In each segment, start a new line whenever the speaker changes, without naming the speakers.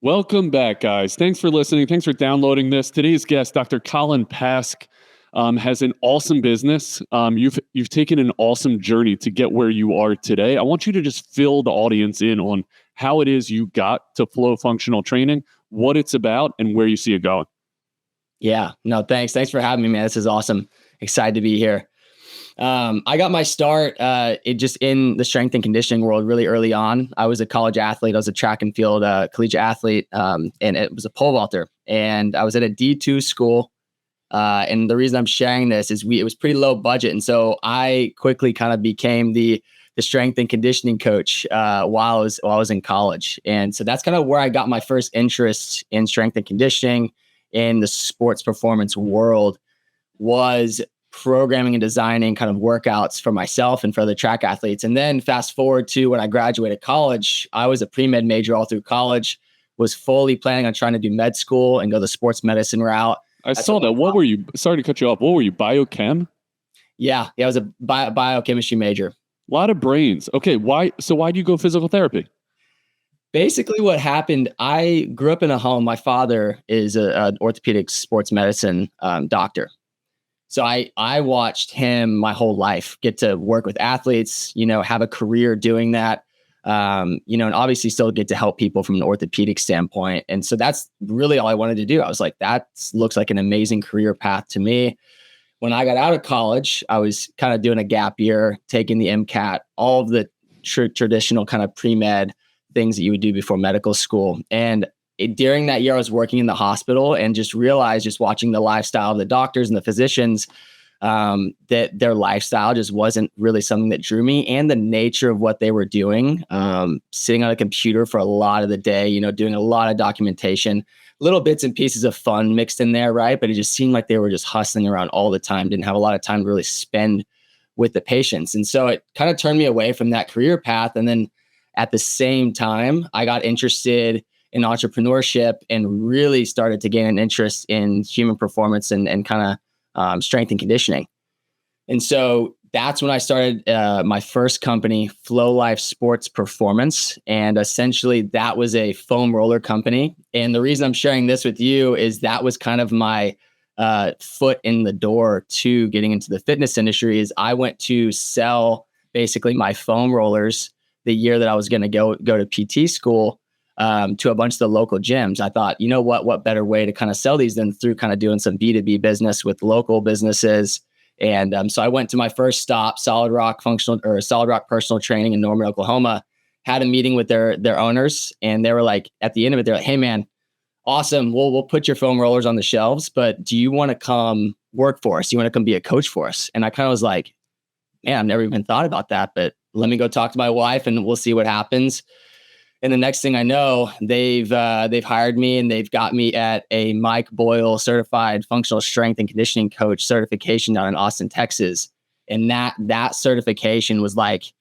Welcome back, guys. Thanks for listening. Thanks for downloading this. Today's guest, Dr. Colin Pasque, has an awesome business. You've taken an awesome journey to get where you are today. I want you to just fill the audience in on how it is you got to Flo Functional Training, what it's about, and where you see it going.
Yeah, no, thanks. Thanks for having me, man. This is awesome. Excited to be here. I got my start just in the strength and conditioning world really early on. I was a college athlete. I was a track and field collegiate athlete, and it was a pole vaulter. And I was at a D2 school. And the reason I'm sharing this is it was pretty low budget. And so I quickly kind of became the strength and conditioning coach while I was in college. And so that's kind of where I got my first interest in strength and conditioning in the sports performance world, was programming and designing kind of workouts for myself and for other track athletes. And then fast forward to when I graduated college, I was a pre-med major all through college, was fully planning on trying to do med school and go the sports medicine route.
I saw that. What were you? Sorry to cut you off. What were you? Biochem?
Yeah. I was a biochemistry major.
A lot of brains. Okay. Why do you go physical therapy?
Basically what happened, I grew up in a home. My father is an orthopedic sports medicine doctor. So I watched him my whole life get to work with athletes, have a career doing that, and obviously still get to help people from an orthopedic standpoint. And so that's really all I wanted to do. I was like, that looks like an amazing career path to me. When I got out of college, I was kind of doing a gap year, taking the MCAT, all of the traditional kind of pre-med things that you would do before medical school. And during that year, I was working in the hospital and just realized, just watching the lifestyle of the doctors and the physicians, that their lifestyle just wasn't really something that drew me, and the nature of what they were doing, sitting on a computer for a lot of the day, doing a lot of documentation, little bits and pieces of fun mixed in there, right? But it just seemed like they were just hustling around all the time, didn't have a lot of time to really spend with the patients. And so it kind of turned me away from that career path. And then at the same time, I got interested in entrepreneurship and really started to gain an interest in human performance and kind of strength and conditioning. And so that's when I started my first company, Flo Life Sports Performance. And essentially that was a foam roller company. And the reason I'm sharing this with you is that was kind of my foot in the door to getting into the fitness industry. Is I went to sell basically my foam rollers the year that I was going to go to PT school, to a bunch of the local gyms. I thought, what better way to kind of sell these than through kind of doing some B2B business with local businesses. And so I went to my first stop, Solid Rock Personal Training in Norman, Oklahoma, had a meeting with their owners, and they were like, at the end of it, they're like, "Hey man, awesome. We'll put your foam rollers on the shelves, but do you want to come work for us? You want to come be a coach for us?" And I kind of was like, man, I've never even thought about that, but let me go talk to my wife and we'll see what happens. And the next thing I know, they've hired me, and they've got me at a Mike Boyle certified functional strength and conditioning coach certification down in Austin, Texas. And that certification was like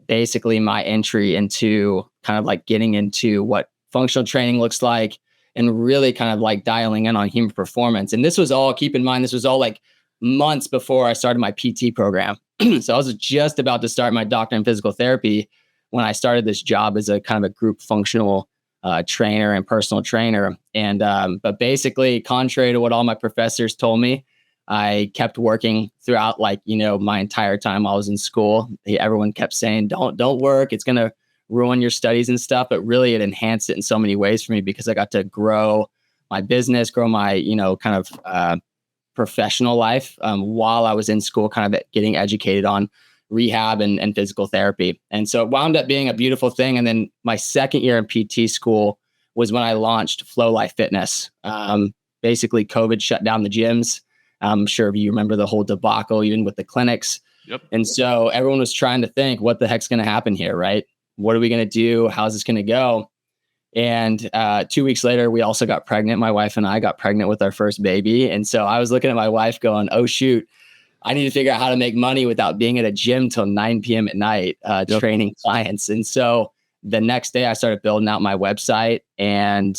basically my entry into kind of like getting into what functional training looks like, and really kind of like dialing in on human performance. And this was all, keep in mind, this was all like months before I started my PT program. So I was just about to start my doctorate in physical therapy when I started this job as a kind of a group functional trainer and personal trainer. And but basically, contrary to what all my professors told me, I kept working throughout my entire time I was in school. Everyone kept saying, don't work. It's going to ruin your studies and stuff. But really, it enhanced it in so many ways for me, because I got to grow my business, grow my, kind of professional life while I was in school, kind of getting educated on rehab and physical therapy. And so it wound up being a beautiful thing. And then my second year in PT school was when I launched Flo Life Fitness. Basically, COVID shut down the gyms. I'm sure you remember the whole debacle, even with the clinics.
Yep.
And so everyone was trying to think, what the heck's going to happen here, right? What are we going to do? How's this going to go? And 2 weeks later, we also got pregnant. My wife and I got pregnant with our first baby. And so I was looking at my wife going, oh, shoot, I need to figure out how to make money without being at a gym till 9 p.m. at night, training clients. And so the next day I started building out my website and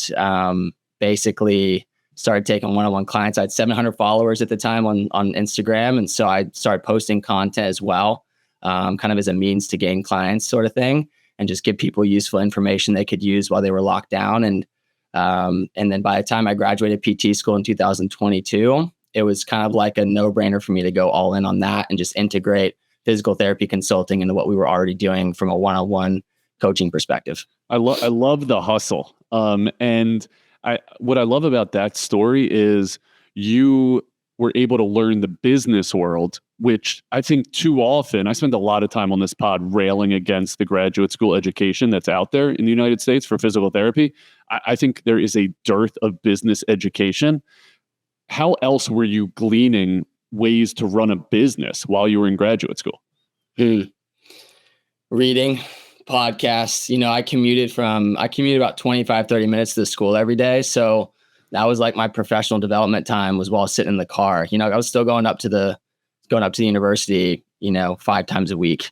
basically started taking one-on-one clients. I had 700 followers at the time on Instagram. And so I started posting content as well, kind of as a means to gain clients sort of thing, and just give people useful information they could use while they were locked down. And And then by the time I graduated PT school in 2022, it was kind of like a no-brainer for me to go all in on that and just integrate physical therapy consulting into what we were already doing from a one-on-one coaching perspective.
I love the hustle. And what I love about that story is you were able to learn the business world, which I think too often, I spend a lot of time on this pod railing against the graduate school education that's out there in the United States for physical therapy. I think there is a dearth of business education. How else were you gleaning ways to run a business while you were in graduate school?
Reading, podcasts. I commuted about 25, 30 minutes to the school every day. So that was like my professional development time was while sitting in the car. I was still going up to the university, 5 times a week.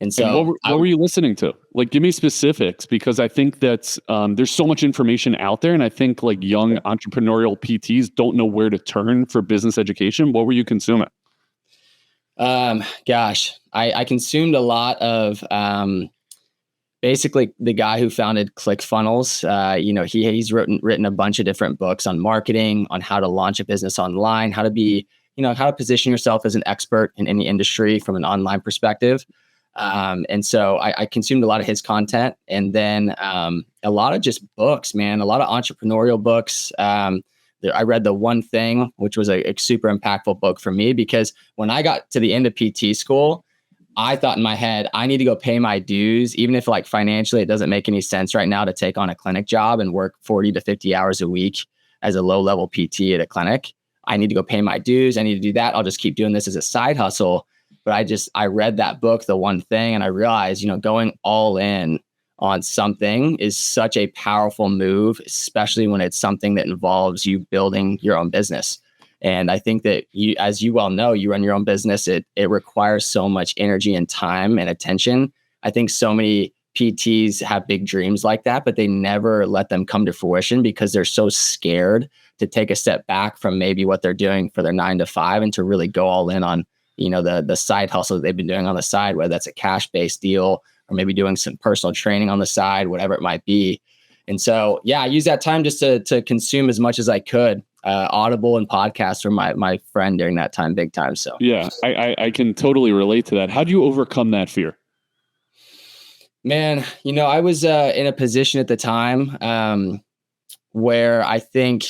And so
what were you listening to? Like, give me specifics, because I think that's there's so much information out there. And I think like young entrepreneurial PTs don't know where to turn for business education. What were you consuming?
I consumed a lot of basically the guy who founded ClickFunnels. He's written a bunch of different books on marketing, on how to launch a business online, how to be, how to position yourself as an expert in any industry from an online perspective. And so I consumed a lot of his content, and then a lot of just books, man, a lot of entrepreneurial books. I read The One Thing, which was a super impactful book for me, because when I got to the end of PT school, I thought in my head, I need to go pay my dues, even if like financially it doesn't make any sense right now to take on a clinic job and work 40 to 50 hours a week as a low-level PT at a clinic. I need to go pay my dues. I need to do that. I'll just keep doing this as a side hustle. But I read that book, The One Thing, and I realized, going all in on something is such a powerful move, especially when it's something that involves you building your own business. And I think that as you well know, you run your own business, it requires so much energy and time and attention. I think so many PTs have big dreams like that, but they never let them come to fruition because they're so scared to take a step back from maybe what they're doing for their 9 to 5 and to really go all in on the side hustle that they've been doing on the side, whether that's a cash-based deal or maybe doing some personal training on the side, whatever it might be. And so, I use that time just to consume as much as I could. Audible and podcasts were my friend during that time, big time. So
yeah, I can totally relate to that. How do you overcome that fear?
Man, I was in a position at the time where I think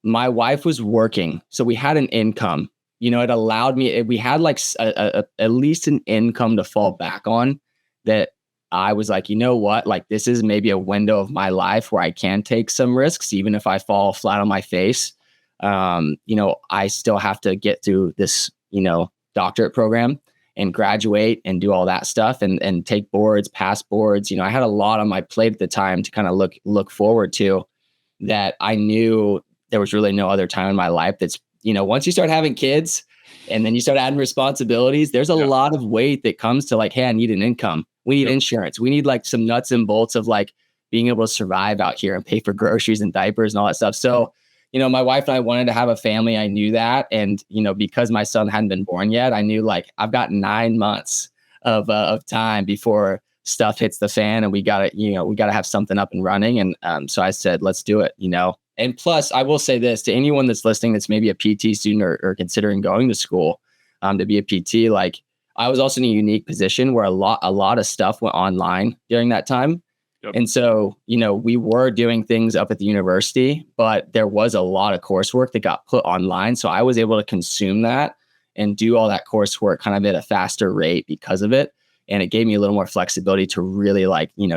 my wife was working. So we had an income. It allowed me, we had like at least an income to fall back on, that I was like, what, like this is maybe a window of my life where I can take some risks, even if I fall flat on my face. I still have to get through this, doctorate program and graduate and do all that stuff and take boards, pass boards. I had a lot on my plate at the time to kind of look forward to, that I knew there was really no other time in my life that's, once you start having kids and then you start adding responsibilities, there's a lot of weight that comes to like, hey, I need an income. We need insurance. We need like some nuts and bolts of like being able to survive out here and pay for groceries and diapers and all that stuff. So, my wife and I wanted to have a family. I knew that. And, because my son hadn't been born yet, I knew like I've got 9 months of time before stuff hits the fan and we got to have something up and running. And so I said, let's do it, And plus, I will say this to anyone that's listening that's maybe a PT student or considering going to school to be a PT. Like, I was also in a unique position where a lot of stuff went online during that time. Yep. And so, we were doing things up at the university, but there was a lot of coursework that got put online. So I was able to consume that and do all that coursework kind of at a faster rate because of it. And it gave me a little more flexibility to really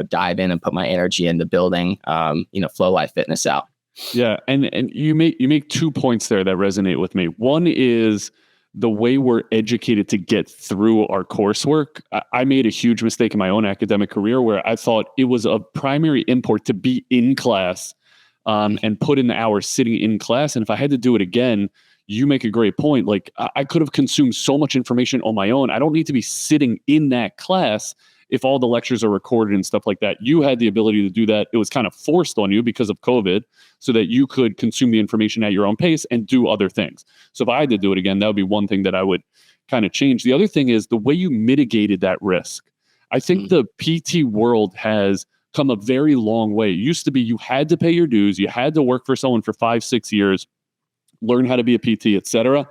dive in and put my energy into building, Flow Life Fitness out.
Yeah. And you make 2 points there that resonate with me. One is the way we're educated to get through our coursework. I made a huge mistake in my own academic career where I thought it was of primary import to be in class and put in the hours sitting in class. And if I had to do it again, you make a great point. Like I could have consumed so much information on my own. I don't need to be sitting in that class if all the lectures are recorded and stuff like that. You had the ability to do that. It was kind of forced on you because of COVID so that you could consume the information at your own pace and do other things. So if I had to do it again, that would be one thing that I would kind of change. The other thing is the way you mitigated that risk. I think the PT world has come a very long way. It used to be you had to pay your dues, you had to work for someone for 5-6 years, learn how to be a PT, etc.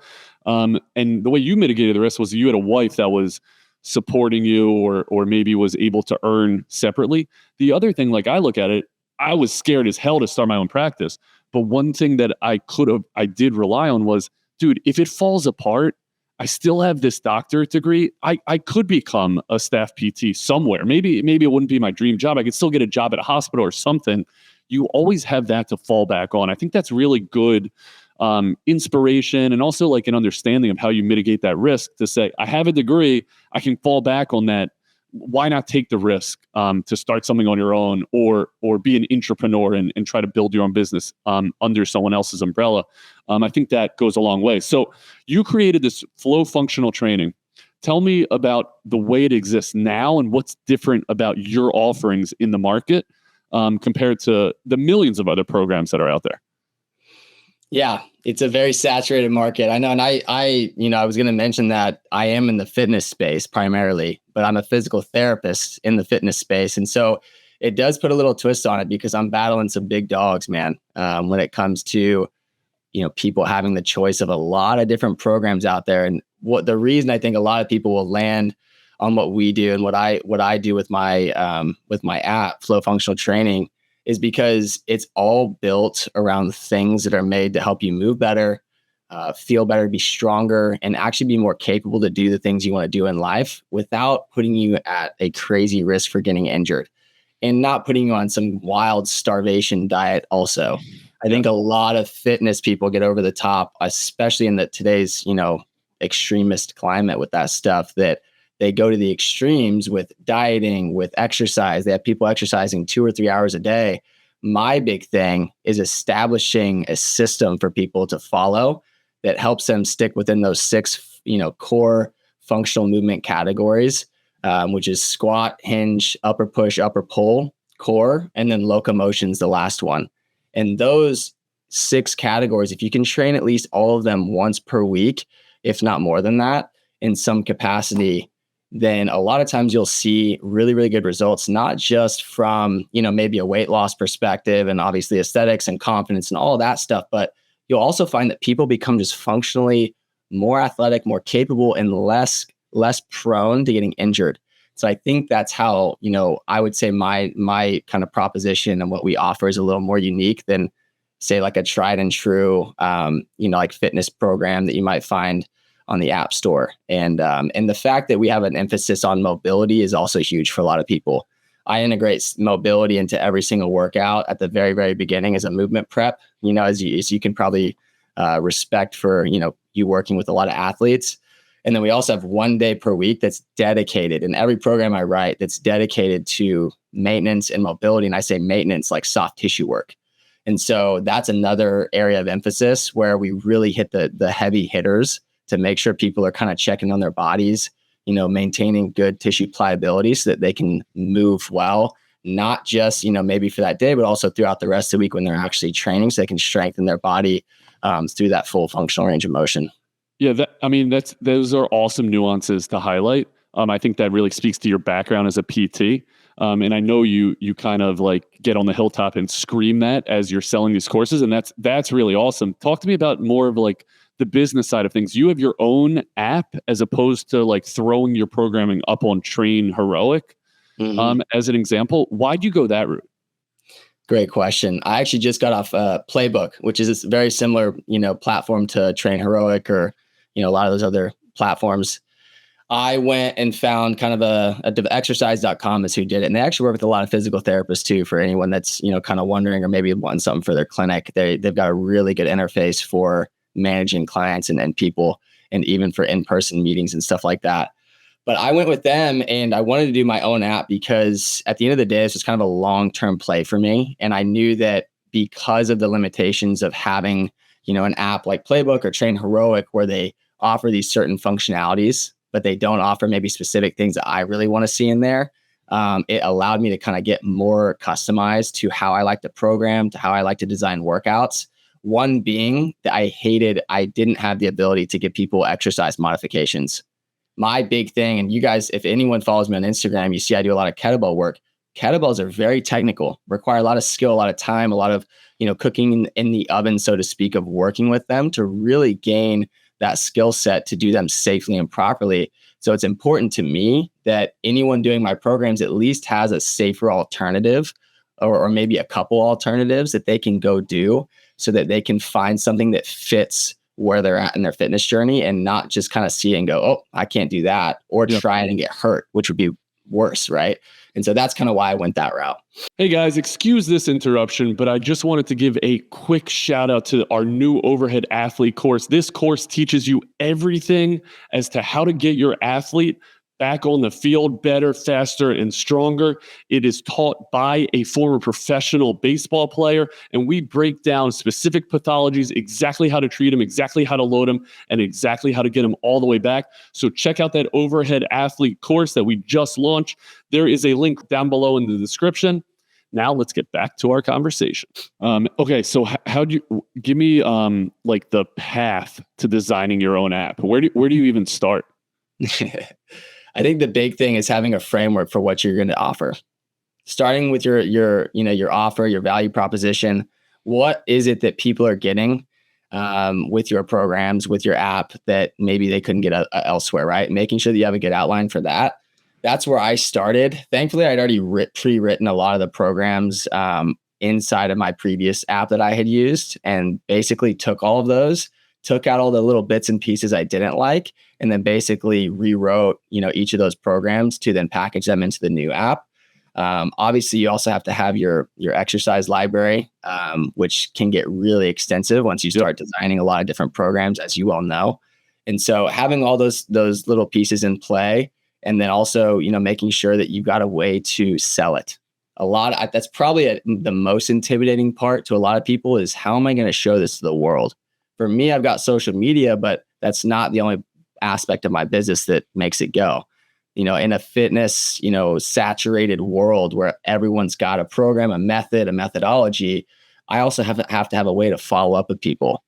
And the way you mitigated the risk was you had a wife that was supporting you, or maybe was able to earn separately. The other thing, like I look at it, I was scared as hell to start my own practice. But one thing that I did rely on was, dude, if it falls apart, I still have this doctorate degree. I could become a staff PT somewhere. Maybe it wouldn't be my dream job. I could still get a job at a hospital or something. You always have that to fall back on. I think that's really good inspiration, and also like an understanding of how you mitigate that risk, to say, I have a degree, I can fall back on that. Why not take the risk to start something on your own, or be an entrepreneur and try to build your own business under someone else's umbrella? I think that goes a long way. So you created this Flo Functional Training. Tell me about the way it exists now and what's different about your offerings in the market compared to the millions of other programs that are out there.
Yeah, it's a very saturated market. I know. And I was going to mention that I am in the fitness space primarily, but I'm a physical therapist in the fitness space. And so it does put a little twist on it, because I'm battling some big dogs, man, when it comes to, people having the choice of a lot of different programs out there. And the reason I think a lot of people will land on what we do and what I do with my app, Flo Functional Training, is because it's all built around things that are made to help you move better, feel better, be stronger, and actually be more capable to do the things you want to do in life without putting you at a crazy risk for getting injured, and not putting you on some wild starvation diet also. I think a lot of fitness people get over the top, especially in today's, extremist climate with that stuff, that they go to the extremes with dieting, with exercise. They have people exercising 2 or 3 hours a day. My big thing is establishing a system for people to follow that helps them stick within those 6, core functional movement categories, which is squat, hinge, upper push, upper pull, core, and then locomotion's the last one. And those 6 categories, if you can train at least all of them once per week, if not more than that, in some capacity, then a lot of times you'll see really, really good results, not just from, maybe a weight loss perspective and obviously aesthetics and confidence and all of that stuff, but you'll also find that people become just functionally more athletic, more capable, and less prone to getting injured. So I think that's how, I would say my kind of proposition and what we offer is a little more unique than, say, like a tried and true, like fitness program that you might find on the App Store. And the fact that we have an emphasis on mobility is also huge for a lot of people. I integrate mobility into every single workout at the very, very beginning as a movement prep, as you can probably respect for, you working with a lot of athletes. And then we also have 1 day per week that's dedicated, in every program I write, that's dedicated to maintenance and mobility. And I say maintenance like soft tissue work. And so that's another area of emphasis where we really hit the heavy hitters to make sure people are kind of checking on their bodies, maintaining good tissue pliability so that they can move well, not just, maybe for that day, but also throughout the rest of the week when they're actually training, so they can strengthen their body through that full functional range of motion.
Yeah, those are awesome nuances to highlight. I think that really speaks to your background as a PT. And I know you kind of like get on the hilltop and scream that as you're selling these courses. And that's really awesome. Talk to me about more of like the business side of things. You have your own app as opposed to like throwing your programming up on Train Heroic as an example. Why'd you go that route?
Great question. I actually just got off Playbook, which is this very similar, platform to Train Heroic or, a lot of those other platforms. I went and found kind of a exercise.com is who did it. And they actually work with a lot of physical therapists too, for anyone that's, kind of wondering or maybe wanting something for their clinic. They've got a really good interface for managing clients and people, and even for in-person meetings and stuff like that. But I went with them and I wanted to do my own app because at the end of the day, this was kind of a long-term play for me. And I knew that because of the limitations of having, an app like Playbook or Train Heroic, where they offer these certain functionalities, but they don't offer maybe specific things that I really want to see in there. It allowed me to kind of get more customized to how I like to program, to how I like to design workouts. One being that I didn't have the ability to give people exercise modifications. My big thing, and you guys, if anyone follows me on Instagram, you see I do a lot of kettlebell work. kettlebells are very technical, require a lot of skill, a lot of time, a lot of, cooking in the oven, so to speak, of working with them to really gain that skill set to do them safely and properly. So it's important to me that anyone doing my programs at least has a safer alternative or maybe a couple alternatives that they can go do so that they can find something that fits where they're at in their fitness journey and not just kind of see it and go, oh, I can't do that, or try it and get hurt, which would be worse, right? And so that's kind of why I went that route.
Hey guys, excuse this interruption, but I just wanted to give a quick shout out to our new Overhead Athlete course. This course teaches you everything as to how to get your athlete back on the field better, faster, and stronger. It is taught by a former professional baseball player, and we break down specific pathologies, exactly how to treat them, exactly how to load them, and exactly how to get them all the way back. So check out that Overhead Athlete course that we just launched. There is a link down below in the description. Now let's get back to our conversation. Okay, so how do you give me like the path to designing your own app? Where do you even start?
I think the big thing is having a framework for what you're going to offer. Starting with your offer, your value proposition. What is it that people are getting with your programs, with your app that maybe they couldn't get elsewhere, right? Making sure that you have a good outline for that. That's where I started. Thankfully, I'd already pre-written a lot of the programs inside of my previous app that I had used, and basically took all of those, took out all the little bits and pieces I didn't like, and then basically rewrote, each of those programs to then package them into the new app. Obviously, you also have to have your exercise library, which can get really extensive once you start designing a lot of different programs, as you all know. And so having all those little pieces in play, and then also, making sure that you've got a way to sell it. That's probably the most intimidating part to a lot of people is, how am I going to show this to the world? For me, I've got social media, but that's not the only aspect of my business that makes it go. In a fitness, saturated world where everyone's got a program, a method, a methodology, I also have to have a way to follow up with people.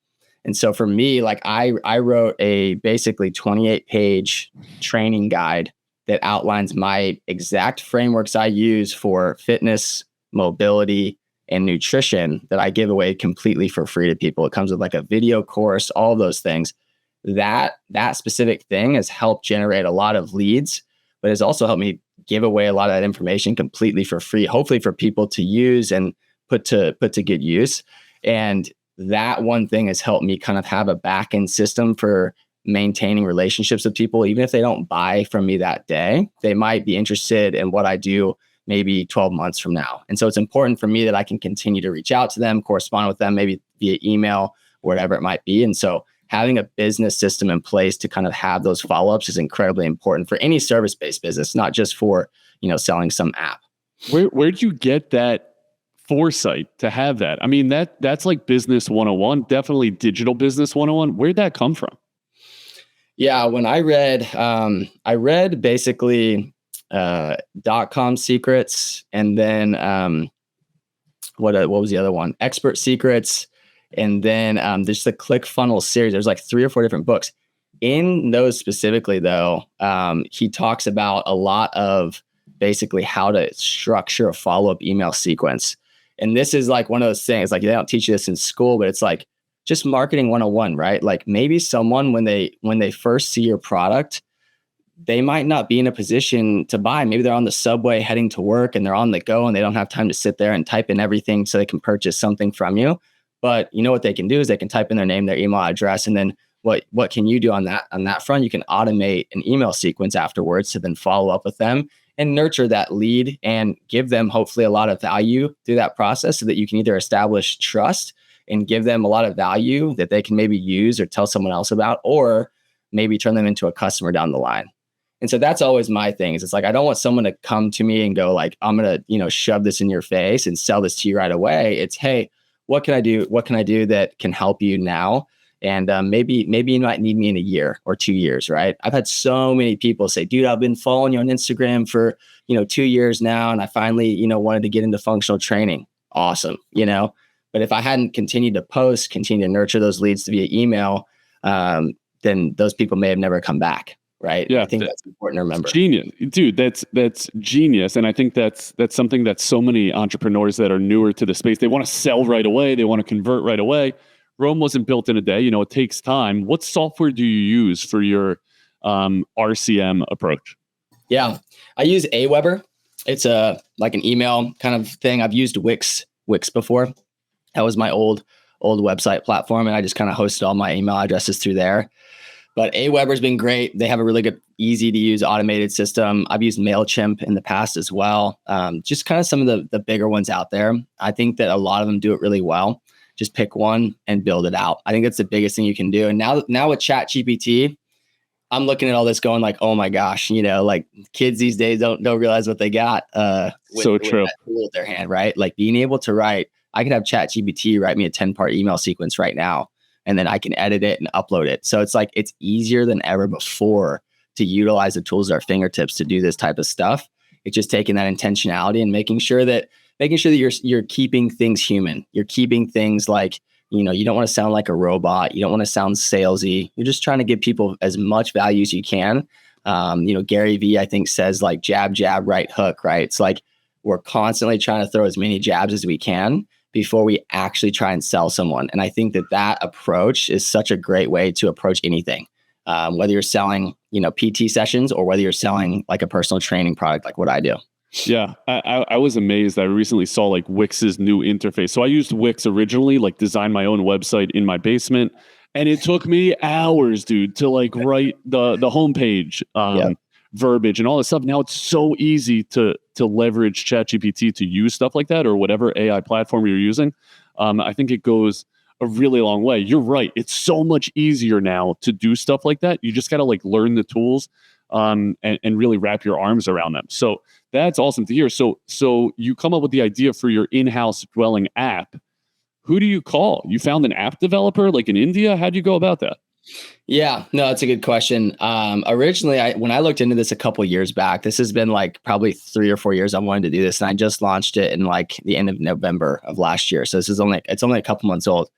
And so for me, like I wrote a basically 28-page training guide that outlines my exact frameworks I use for fitness, mobility, and nutrition that I give away completely for free to people. It comes with like a video course, all of those things. That specific thing has helped generate a lot of leads, but has also helped me give away a lot of that information completely for free, hopefully for people to use and put to good use. And that one thing has helped me kind of have a back-end system for maintaining relationships with people. Even if they don't buy from me that day, they might be interested in what I do maybe 12 months from now. And so it's important for me that I can continue to reach out to them, correspond with them, maybe via email, whatever it might be. And so having a business system in place to kind of have those follow-ups is incredibly important for any service-based business, not just for, selling some app.
Where'd you get that foresight to have that? I mean, that's like business 101, definitely digital business 101. Where'd that come from?
Yeah, when I read basically .com secrets, and then what was the other one? Expert Secrets, and then there's the ClickFunnels series. There's like 3 or 4 different books. In those specifically, though, he talks about a lot of basically how to structure a follow-up email sequence. And this is like one of those things, like they don't teach you this in school, but it's like just marketing 101, right? Like maybe someone, when they first see your product, they might not be in a position to buy. Maybe they're on the subway heading to work and they're on the go and they don't have time to sit there and type in everything so they can purchase something from you. But you know what they can do is they can type in their name, their email address, and then what can you do on that front? You can automate an email sequence afterwards to then follow up with them and nurture that lead and give them hopefully a lot of value through that process so that you can either establish trust and give them a lot of value that they can maybe use or tell someone else about, or maybe turn them into a customer down the line. And so that's always my thing. Is it's like, I don't want someone to come to me and go like, I'm going to, shove this in your face and sell this to you right away. It's, hey, what can I do? What can I do that can help you now? And maybe you might need me in a year or 2 years, right? I've had so many people say, dude, I've been following you on Instagram for, 2 years now. And I finally, wanted to get into functional training. Awesome. But if I hadn't continued to continue to nurture those leads via email, then those people may have never come back. right?
Yeah,
I think that's important to remember.
genius, dude. That's genius, and I think that's something that so many entrepreneurs that are newer to the space, they want to sell right away, they want to convert right away. Rome wasn't built in a day. It takes time. What software do you use for your RCM approach?
Yeah, I use Aweber. It's like an email kind of thing. I've used Wix before. That was my old website platform, and I just kind of hosted all my email addresses through there. But Aweber's been great. They have a really good, easy to use automated system. I've used MailChimp in the past as well. Just kind of some of the bigger ones out there. I think that a lot of them do it really well. Just pick one and build it out. I think that's the biggest thing you can do. And now with ChatGPT, I'm looking at all this going like, oh my gosh, like kids these days don't realize what they got with
True.
that tool at their hand, right? Like being able to write, I could have ChatGPT write me a 10-part email sequence right now, and then I can edit it and upload it. So it's like, it's easier than ever before to utilize the tools at our fingertips to do this type of stuff. It's just taking that intentionality and making sure that you're keeping things human. You're keeping things like, you don't want to sound like a robot. You don't want to sound salesy. You're just trying to give people as much value as you can. Gary Vee, I think, says like jab, jab, right hook, right? It's like we're constantly trying to throw as many jabs as we can before we actually try and sell someone. And I think that approach is such a great way to approach anything, whether you're selling, PT sessions or whether you're selling like a personal training product, like what I do.
Yeah, I was amazed. I recently saw like Wix's new interface. So I used Wix originally, like design my own website in my basement. And it took me hours, dude, to like write the homepage verbiage and all this stuff. Now it's so easy to leverage ChatGPT to use stuff like that, or whatever AI platform you're using. I think it goes a really long way. You're right. It's so much easier now to do stuff like that. You just got to like learn the tools and really wrap your arms around them. So that's awesome to hear. So you come up with the idea for your in-house dwelling app. Who do you call? You found an app developer like in India? How'd you go about that?
Yeah, no, that's a good question. Originally, when I looked into this a couple years back, this has been like probably 3 or 4 years I wanted to do this, and I just launched it in like the end of November of last year. So it's only a couple months old.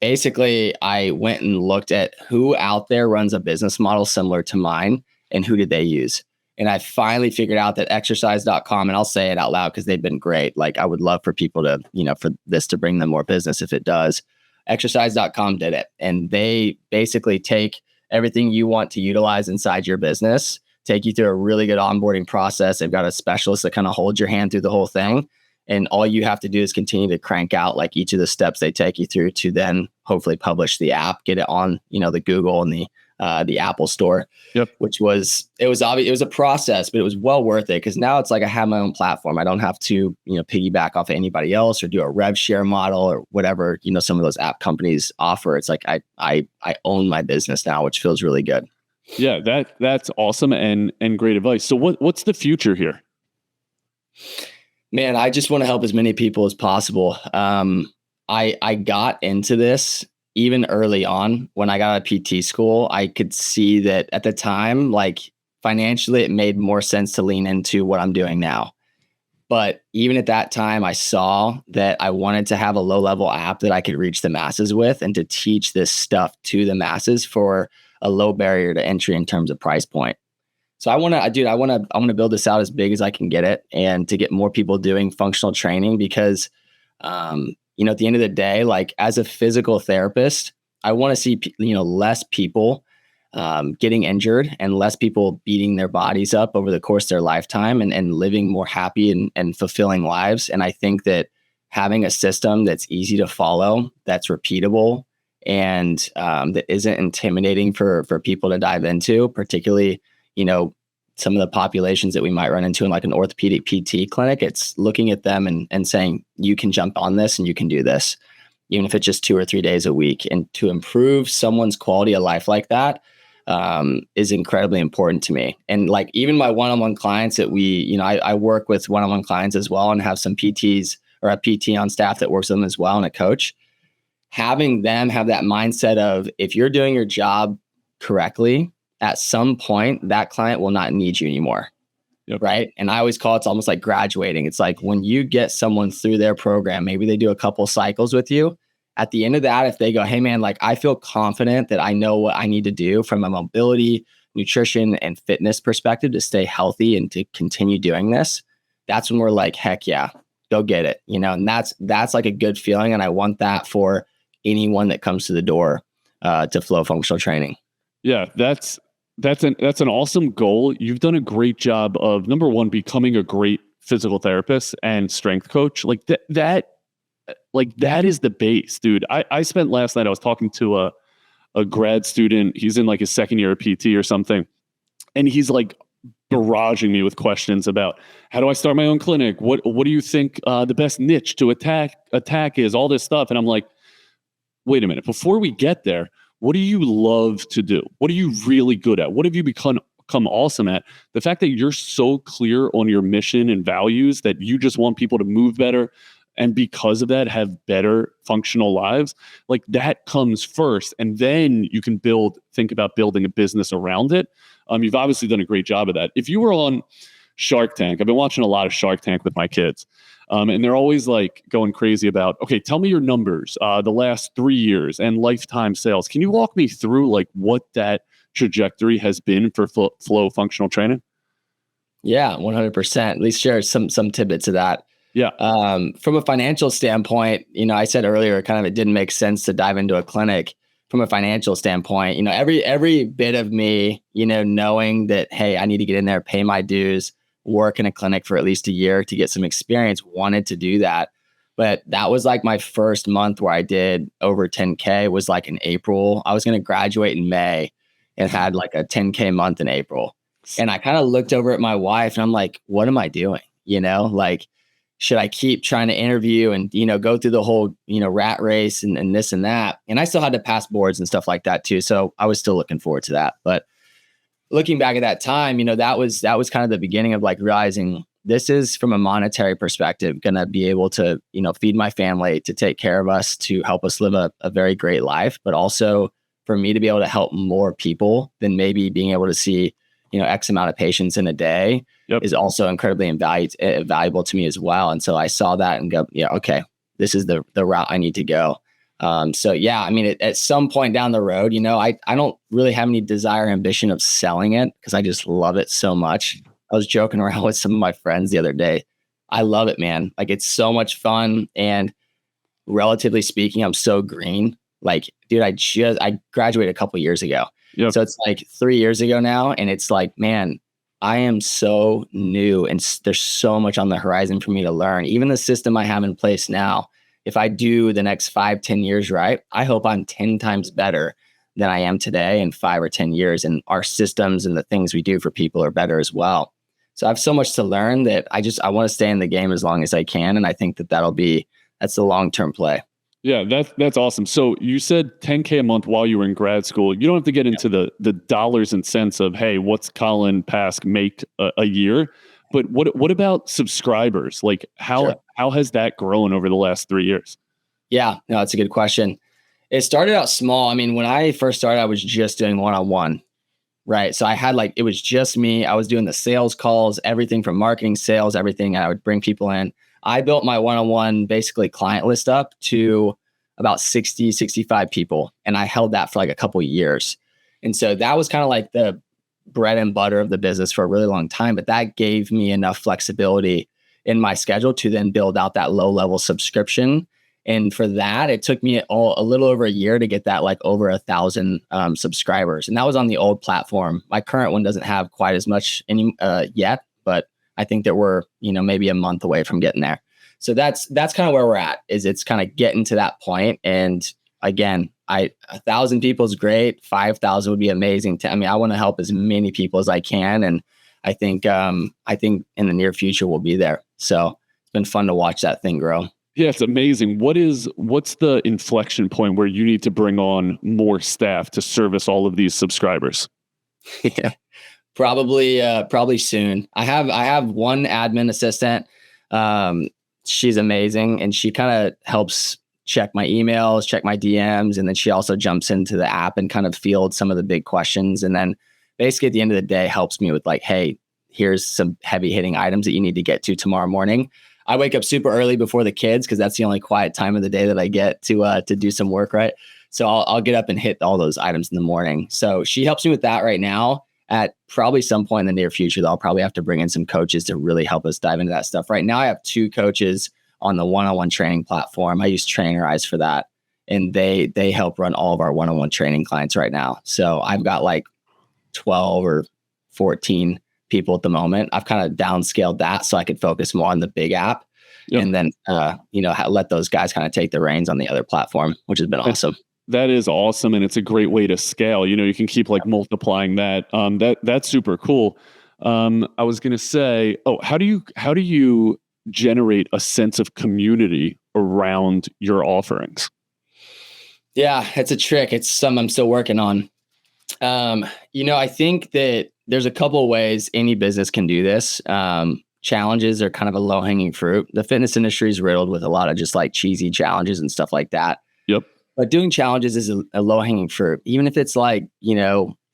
Basically, I went and looked at who out there runs a business model similar to mine and who did they use. And I finally figured out that exercise.com, and I'll say it out loud because they've been great. Like I would love for people to, for this to bring them more business if it does. Exercise.com did it. And they basically take everything you want to utilize inside your business, take you through a really good onboarding process. They've got a specialist that kind of holds your hand through the whole thing. And all you have to do is continue to crank out like each of the steps they take you through to then hopefully publish the app, get it on, the Google and the Apple store. Yep. Which was obvious. It was a process, but it was well worth it because now it's like I have my own platform. I don't have to, piggyback off of anybody else or do a rev share model or whatever, some of those app companies offer. It's like I own my business now, which feels really good.
Yeah, that's awesome and great advice. So what's the future here?
Man, I just want to help as many people as possible. I got into this even early on when I got out of PT school. I could see that at the time, like financially, it made more sense to lean into what I'm doing now. But even at that time, I saw that I wanted to have a low-level app that I could reach the masses with and to teach this stuff to the masses for a low barrier to entry in terms of price point. So I want to build this out as big as I can get it and to get more people doing functional training because, at the end of the day, like as a physical therapist, I want to see, less people getting injured and less people beating their bodies up over the course of their lifetime and living more happy and fulfilling lives. And I think that having a system that's easy to follow, that's repeatable, and that isn't intimidating for people to dive into, particularly some of the populations that we might run into in like an orthopedic PT clinic, it's looking at them and saying, you can jump on this and you can do this, even if it's just 2 or 3 days a week. And to improve someone's quality of life like that is incredibly important to me. And like even my one-on-one clients that I work with one-on-one clients as well and have some PTs or a PT on staff that works with them as well and a coach, having them have that mindset of if you're doing your job correctly, at some point, that client will not need you anymore. Yep. Right. And I always call it's almost like graduating. It's like when you get someone through their program, maybe they do a couple cycles with you At the end of that, if they go, hey man, like I feel confident that I know what I need to do from a mobility, nutrition, and fitness perspective to stay healthy and to continue doing this, that's when we're like, heck yeah, go get it. And that's like a good feeling. And I want that for anyone that comes to the door to Flo Functional Training.
Yeah, that's an awesome goal. You've done a great job of, number one, becoming a great physical therapist and strength coach. Like that is the base, dude. I spent last night, I was talking to a grad student. He's in like his second year of PT or something. And he's like barraging me with questions about, how do I start my own clinic? What do you think the best niche to attack is? All this stuff. And I'm like, wait a minute, before we get there, what do you love to do? What are you really good at? What have you become awesome at? The fact that you're so clear on your mission and values that you just want people to move better, and because of that, have better functional lives, like that comes first. And then you can think about building a business around it. You've obviously done a great job of that. If you were on Shark Tank, I've been watching a lot of Shark Tank with my kids. And they're always like going crazy about, okay, tell me your numbers, the last 3 years and lifetime sales. Can you walk me through like what that trajectory has been for Flo Functional Training?
Yeah, 100%. At least share some tidbits of that.
Yeah.
From a financial standpoint, I said earlier, kind of, it didn't make sense to dive into a clinic. From a financial standpoint, every bit of me, knowing that, hey, I need to get in there, pay my dues, work in a clinic for at least a year to get some experience, wanted to do that. But that was like my first month where I did over 10K was like in April. I was going to graduate in May and had like a 10K month in April. And I kind of looked over at my wife and I'm like, what am I doing? Like, should I keep trying to interview and, go through the whole, rat race and this and that? And I still had to pass boards and stuff like that too. So I was still looking forward to that. But looking back at that time, that was kind of the beginning of like realizing this is, from a monetary perspective, going to be able to, feed my family, to take care of us, to help us live a very great life, but also for me to be able to help more people than maybe being able to see, X amount of patients in a day. Yep. Is also incredibly valuable to me as well. And so I saw that and go, yeah, okay, this is the route I need to go. So yeah, I mean, at some point down the road, I don't really have any desire or ambition of selling it because I just love it so much. I was joking around with some of my friends the other day. I love it, man. Like, it's so much fun. And relatively speaking, I'm so green. Like, dude, I graduated a couple of years ago. Yep. So it's like 3 years ago now. And it's like, man, I am so new and there's so much on the horizon for me to learn. Even the system I have in place now, if I do the next 5-10 years right, I hope I'm 10 times better than I am today in 5 or 10 years. And our systems and the things we do for people are better as well. So I have so much to learn that I want to stay in the game as long as I can. And I think that's the long-term play.
Yeah, that's awesome. So you said 10K a month while you were in grad school. You don't have to get into the dollars and cents of, hey, what's Colin Pasque make a year? But what about subscribers? Like how has that grown over the last 3 years?
Yeah, no, that's a good question. It started out small. I mean, when I first started, I was just doing one-on-one, right? So I had it was just me. I was doing the sales calls, everything from marketing, sales, everything. I would bring people in. I built my one-on-one basically client list up to about 60, 65 people. And I held that for like a couple of years. And so that was kind of like the bread and butter of the business for a really long time. But that gave me enough flexibility in my schedule to then build out that low-level subscription. And for that, it took me a little over a year to get that like over 1,000 subscribers. And that was on the old platform. My current one doesn't have quite as much yet, but I think that we're, maybe a month away from getting there. So that's kind of where we're at, is it's kind of getting to that point. And again, 1,000 people is great. 5,000 would be amazing. I want to help as many people as I can. And I think in the near future we'll be there. So it's been fun to watch that thing grow.
Yeah, it's amazing. What's the inflection point where you need to bring on more staff to service all of these subscribers?
Yeah. Probably soon. I have one admin assistant. She's amazing, and she kind of helps check my emails, check my DMs, and then she also jumps into the app and kind of fields some of the big questions. And then basically at the end of the day helps me with like, hey, here's some heavy hitting items that you need to get to tomorrow morning. I wake up super early before the kids because that's the only quiet time of the day that I get to do some work, right? So I'll get up and hit all those items in the morning. So she helps me with that right now. At probably some point in the near future, I'll probably have to bring in some coaches to really help us dive into that stuff. Right now, I have 2 coaches on the one-on-one training platform. I use Trainerize for that, and they help run all of our one-on-one training clients right now. So I've got like 12 or 14 people at the moment. I've kind of downscaled that so I could focus more on the big app, and then let those guys kind of take the reins on the other platform, which has been awesome.
That is awesome, and it's a great way to scale. You can keep like multiplying that. That's super cool. I was gonna say, how do you generate a sense of community around your offerings?
Yeah, it's a trick. It's something I'm still working on. I think that there's a couple of ways any business can do this. Challenges are kind of a low-hanging fruit. The fitness industry is riddled with a lot of just like cheesy challenges and stuff like that.
Yep.
But doing challenges is a low-hanging fruit, even if it's like,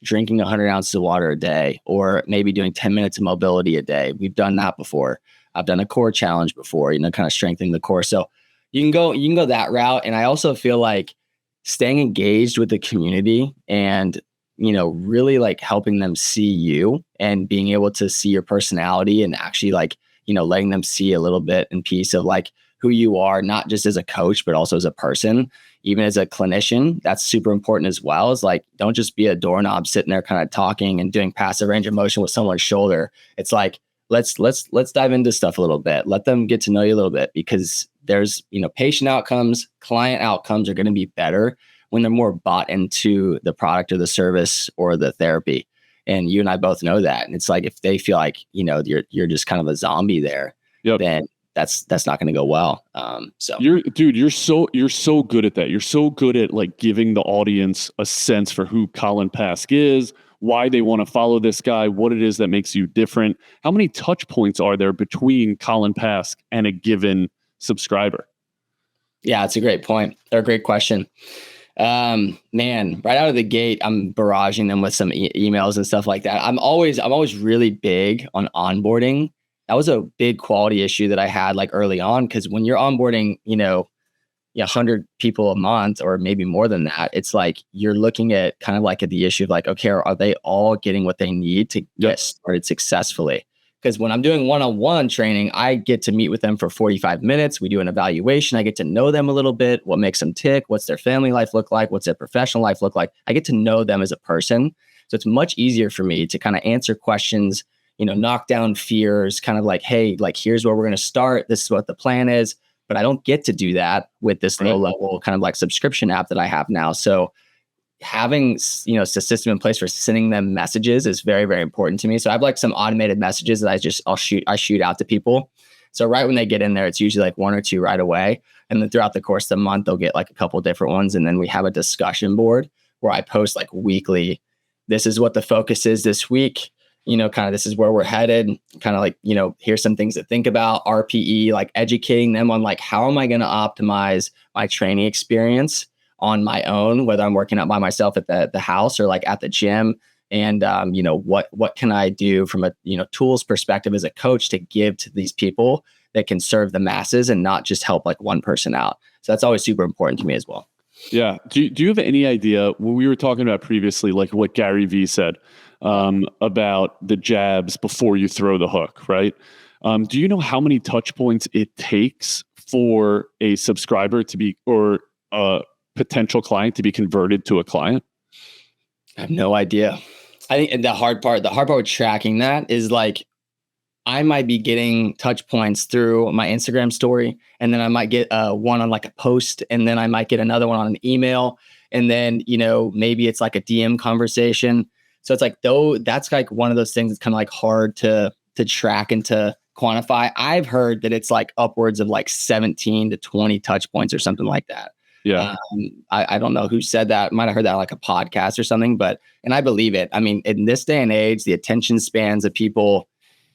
drinking 100 ounces of water a day, or maybe doing 10 minutes of mobility a day. We've done that before. I've done a core challenge before, kind of strengthening the core. So you can go that route. And I also feel like staying engaged with the community and, really like helping them see you and being able to see your personality and actually like, letting them see a little bit in piece of like who you are, not just as a coach, but also as a person. Even as a clinician, that's super important as well. Is like, don't just be a doorknob sitting there kind of talking and doing passive range of motion with someone's shoulder. It's like, let's dive into stuff a little bit. Let them get to know you a little bit, because there's, patient outcomes, client outcomes are going to be better when they're more bought into the product or the service or the therapy. And you and I both know that. And it's like, if they feel like, you're just kind of a zombie there, then that's not going to go well.
You're so good at that. You're so good at like giving the audience a sense for who Colin Pasque is, why they want to follow this guy, what it is that makes you different. How many touch points are there between Colin Pasque and a given subscriber?
Yeah, it's a great point, or a great question. Man, right out of the gate, I'm barraging them with some emails and stuff like that. I'm always really big on onboarding. That was a big quality issue that I had like early on, because when you're onboarding, 100 people a month or maybe more than that, it's like you're looking at kind of like at the issue of like, okay, are they all getting what they need to get started successfully? Because when I'm doing one-on-one training, I get to meet with them for 45 minutes. We do an evaluation. I get to know them a little bit. What makes them tick? What's their family life look like? What's their professional life look like? I get to know them as a person. So it's much easier for me to kind of answer questions, knock down fears, kind of like, hey, like, here's where we're going to start. This is what the plan is. But I don't get to do that with this low level kind of like subscription app that I have now. So having, a system in place for sending them messages is very, very important to me. So I have like some automated messages that I shoot out to people. So right when they get in there, it's usually like 1 or 2 right away. And then throughout the course of the month, they'll get like a couple different ones. And then we have a discussion board where I post like weekly, this is what the focus is this week. Kind of this is where we're headed, kind of like, here's some things to think about, RPE, like educating them on like, how am I going to optimize my training experience on my own, whether I'm working out by myself at the house or like at the gym. And, what can I do from a, tools perspective as a coach to give to these people that can serve the masses and not just help like one person out. So that's always super important to me as well.
Yeah. Do you have any idea what we were talking about previously, like what Gary Vee said about the jabs before you throw the hook, right? Do you know how many touch points it takes for a subscriber to be, or a potential client to be converted to a client?
I have no idea. I think the hard part with tracking that is like, I might be getting touch points through my Instagram story, and then I might get one on like a post, and then I might get another one on an email, and then maybe it's like a DM conversation. So it's like, though, that's like one of those things that's kind of like hard to track and to quantify. I've heard that it's like upwards of like 17 to 20 touch points or something like that.
Yeah.
I don't know who said that. Might have heard that on like a podcast or something, and I believe it. I mean, in this day and age, the attention spans of people,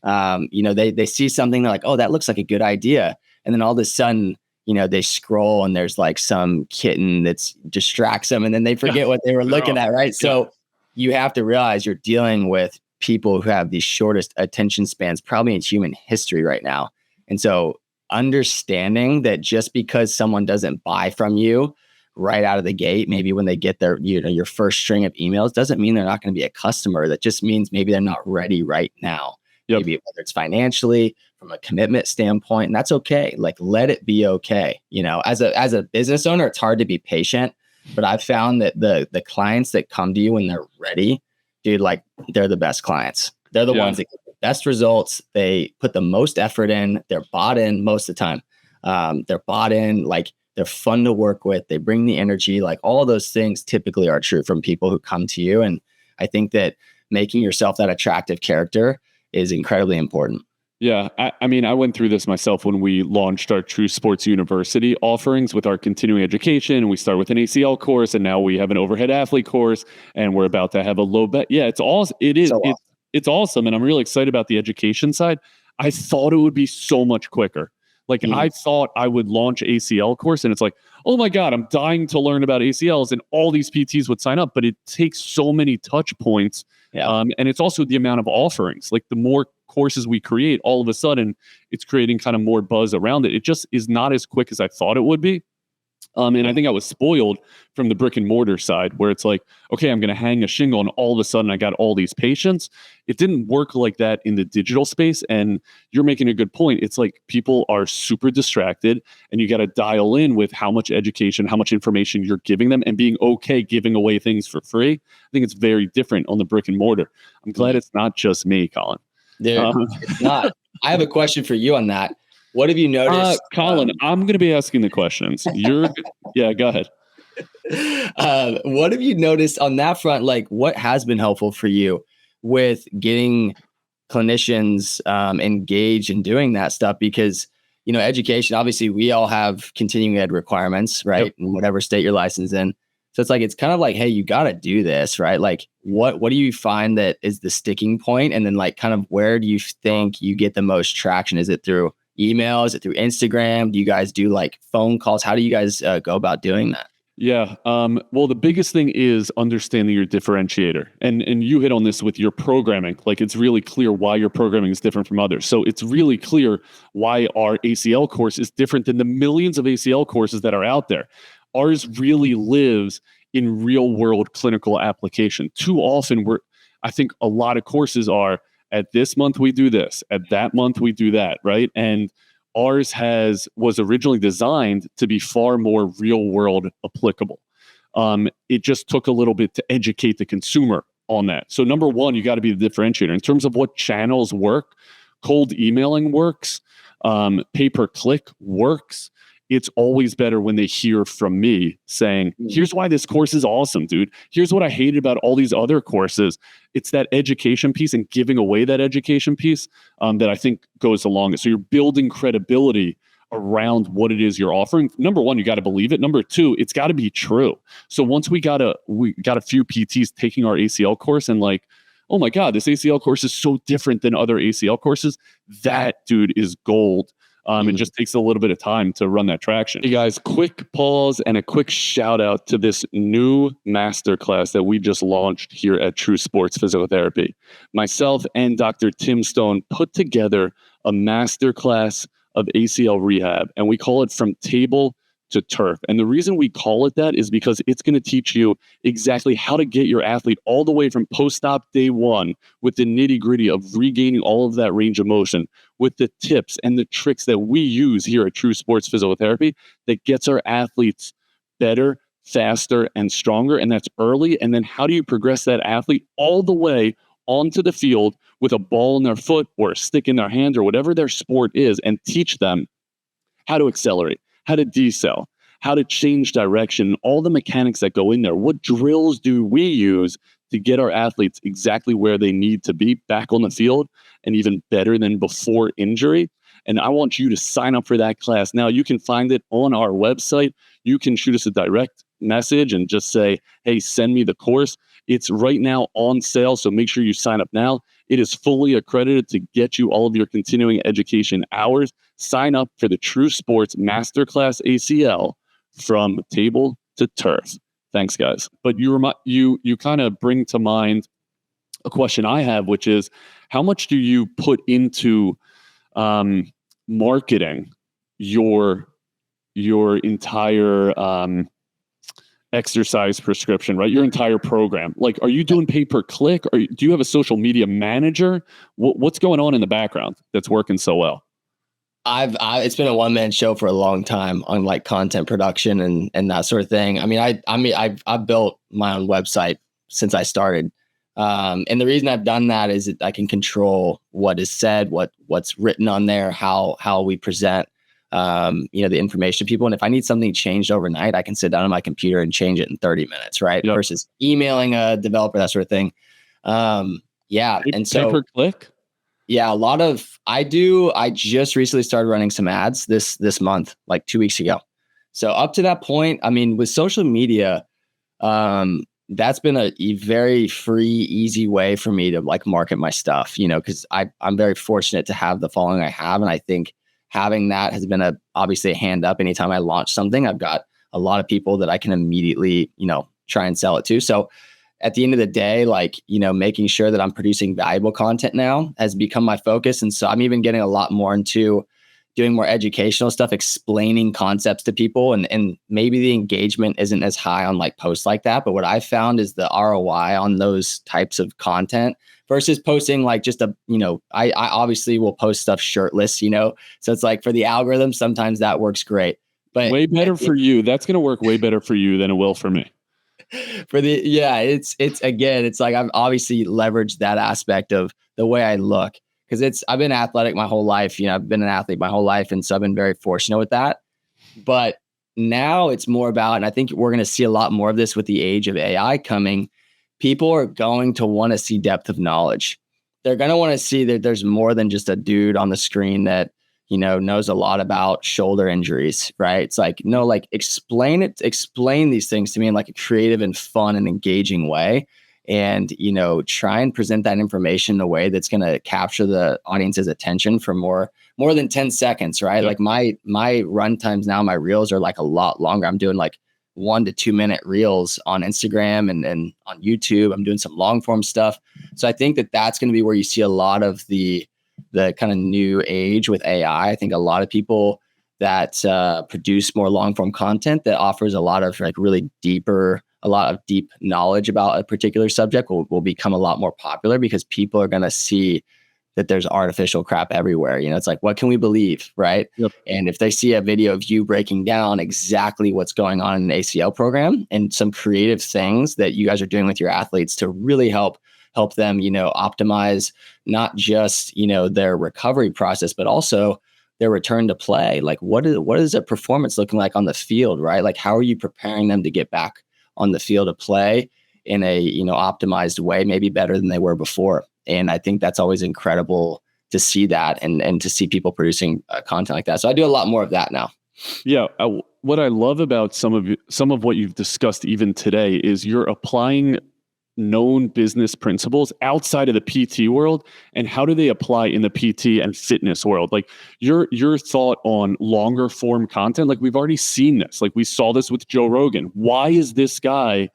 they see something, they're like, oh, that looks like a good idea. And then all of a sudden, they scroll and there's like some kitten that distracts them, and then they forget what they were looking at. Right. So you have to realize you're dealing with people who have the shortest attention spans probably in human history right now. And so understanding that just because someone doesn't buy from you right out of the gate, maybe when they get their, your first string of emails, doesn't mean they're not going to be a customer. That just means maybe they're not ready right now.
Yep.
Maybe whether it's financially, from a commitment standpoint, and that's okay. Like, let it be okay. As a business owner, it's hard to be patient, but I've found that the clients that come to you when they're ready, dude, like, they're the best clients. They're the ones that get the best results. They put the most effort in. They're bought in most of the time. They're bought in, like, they're fun to work with. They bring the energy. Like, all those things typically are true from people who come to you. And I think that making yourself that attractive character is incredibly important.
Yeah. I mean, I went through this myself when we launched our True Sports University offerings with our continuing education. We start with an ACL course, and now we have an overhead athlete course, and we're about to have a low bet. Yeah, it's awesome. It is. So awesome. It's awesome. And I'm really excited about the education side. I thought it would be so much quicker. Like, I thought I would launch ACL course, and it's like, oh my God, I'm dying to learn about ACLs, and all these PTs would sign up, but it takes so many touch points. Yeah. And it's also the amount of offerings. Like, the more courses we create, all of a sudden it's creating kind of more buzz around it. It just is not as quick as I thought it would be. And I think I was spoiled from the brick and mortar side, where it's like, okay, I'm going to hang a shingle, and all of a sudden I got all these patients. It didn't work like that in the digital space. And you're making a good point. It's like people are super distracted, and you got to dial in with how much education, how much information you're giving them, and being okay giving away things for free. I think it's very different on the brick and mortar. I'm glad it's not just me, Colin.
Dude, it's not. I have a question for you on that. What have you noticed?
Colin, I'm going to be asking the questions. Yeah, go ahead.
What have you noticed on that front? Like, what has been helpful for you with getting clinicians engaged in doing that stuff? Because, education, obviously we all have continuing ed requirements, right? Yep. In whatever state you're licensed in. So it's kind of like, hey, you got to do this, right? Like, what do you find that is the sticking point? And then, like, kind of where do you think you get the most traction? Is it through email? Is it through Instagram? Do you guys do like phone calls? How do you guys go about doing that?
Yeah. Well, the biggest thing is understanding your differentiator. And you hit on this with your programming. Like, it's really clear why your programming is different from others. So it's really clear why our ACL course is different than the millions of ACL courses that are out there. Ours really lives in real world clinical application. Too often I think a lot of courses are, at this month we do this, at that month we do that, right? And ours was originally designed to be far more real world applicable. It just took a little bit to educate the consumer on that. So number one, you got to be the differentiator. In terms of what channels work, cold emailing works, pay-per-click works. It's always better when they hear from me saying, here's why this course is awesome, dude. Here's what I hated about all these other courses. It's that education piece and giving away that education piece that I think goes along it. So you're building credibility around what it is you're offering. Number one, you got to believe it. Number two, it's got to be true. So once we got a few PTs taking our ACL course and like, oh my God, this ACL course is so different than other ACL courses. That, dude, is gold. It just takes a little bit of time to run that traction. Hey guys, quick pause and a quick shout out to this new masterclass that we just launched here at True Sports Physical Therapy. Myself and Dr. Tim Stone put together a masterclass of ACL rehab, and we call it From Table to Turf. And the reason we call it that is because it's going to teach you exactly how to get your athlete all the way from post-op day one with the nitty-gritty of regaining all of that range of motion with the tips and the tricks that we use here at True Sports Physical Therapy that gets our athletes better, faster, and stronger. And that's early. And then how do you progress that athlete all the way onto the field with a ball in their foot or a stick in their hand or whatever their sport is, and teach them how to accelerate, how to decel, how to change direction, all the mechanics that go in there. What drills do we use to get our athletes exactly where they need to be back on the field and even better than before injury? And I want you to sign up for that class. Now, you can find it on our website. You can shoot us a direct message and just say, hey, send me the course. It's right now on sale, so make sure you sign up now. It is fully accredited to get you all of your continuing education hours. Sign up for the True Sports Masterclass ACL From Table to Turf. Thanks, guys. But you kind of bring to mind a question I have, which is, how much do you put into marketing your entire exercise prescription, right? Your entire program. Like, are you doing pay per click? Or do you have a social media manager? What's going on in the background that's working so well?
It's been a one-man show for a long time on like content production and that sort of thing. I mean, I've built my own website since I started. And the reason I've done that is that I can control what is said, what's written on there, how we present, the information to people. And if I need something changed overnight, I can sit down on my computer and change it in 30 minutes, right?
Yep.
Versus emailing a developer, that sort of thing. And so
pay per click.
Yeah, I just recently started running some ads this month, like 2 weeks ago. So up to that point, I mean, with social media, that's been a very free, easy way for me to like market my stuff, because I'm very fortunate to have the following I have. And I think having that has been obviously a hand up. Anytime I launch something, I've got a lot of people that I can immediately, try and sell it to. So at the end of the day, like, making sure that I'm producing valuable content now has become my focus. And so I'm even getting a lot more into doing more educational stuff, explaining concepts to people. And maybe the engagement isn't as high on like posts like that. But what I found is the ROI on those types of content versus posting like just I obviously will post stuff shirtless, so it's like for the algorithm, sometimes that works great. But
way better for you. That's going to work way better for you than it will for me.
It's like I've obviously leveraged that aspect of the way I look because I've been athletic my whole life. I've been an athlete my whole life. And so I've been very fortunate with that. But now it's more about, and I think we're going to see a lot more of this with the age of AI coming. People are going to want to see depth of knowledge. They're going to want to see that there's more than just a dude on the screen that, knows a lot about shoulder injuries, right? It's like, no, like explain these things to me in like a creative and fun and engaging way. And, try and present that information in a way that's going to capture the audience's attention for more than 10 seconds, right? Yep. Like my run times now, my reels are like a lot longer. I'm doing like 1 to 2 minute reels on Instagram and on YouTube. I'm doing some long form stuff. So I think that that's going to be where you see a lot of the kind of new age with AI. I think a lot of people that produce more long form content that offers a lot of like a lot of deep knowledge about a particular subject will become a lot more popular because people are going to see that there's artificial crap everywhere. It's like, what can we believe? Right. Yep. And if they see a video of you breaking down exactly what's going on in an ACL program and some creative things that you guys are doing with your athletes to really help them, optimize not just, their recovery process, but also their return to play. Like what is a performance looking like on the field, right? Like how are you preparing them to get back on the field to play in a, optimized way, maybe better than they were before. And I think that's always incredible to see that and to see people producing content like that. So I do a lot more of that now.
Yeah. What I love about some of what you've discussed even today is you're applying known business principles outside of the PT world, and how do they apply in the PT and fitness world? Like your thought on longer form content, like we've already seen this, like we saw this with Joe Rogan. Why is this guy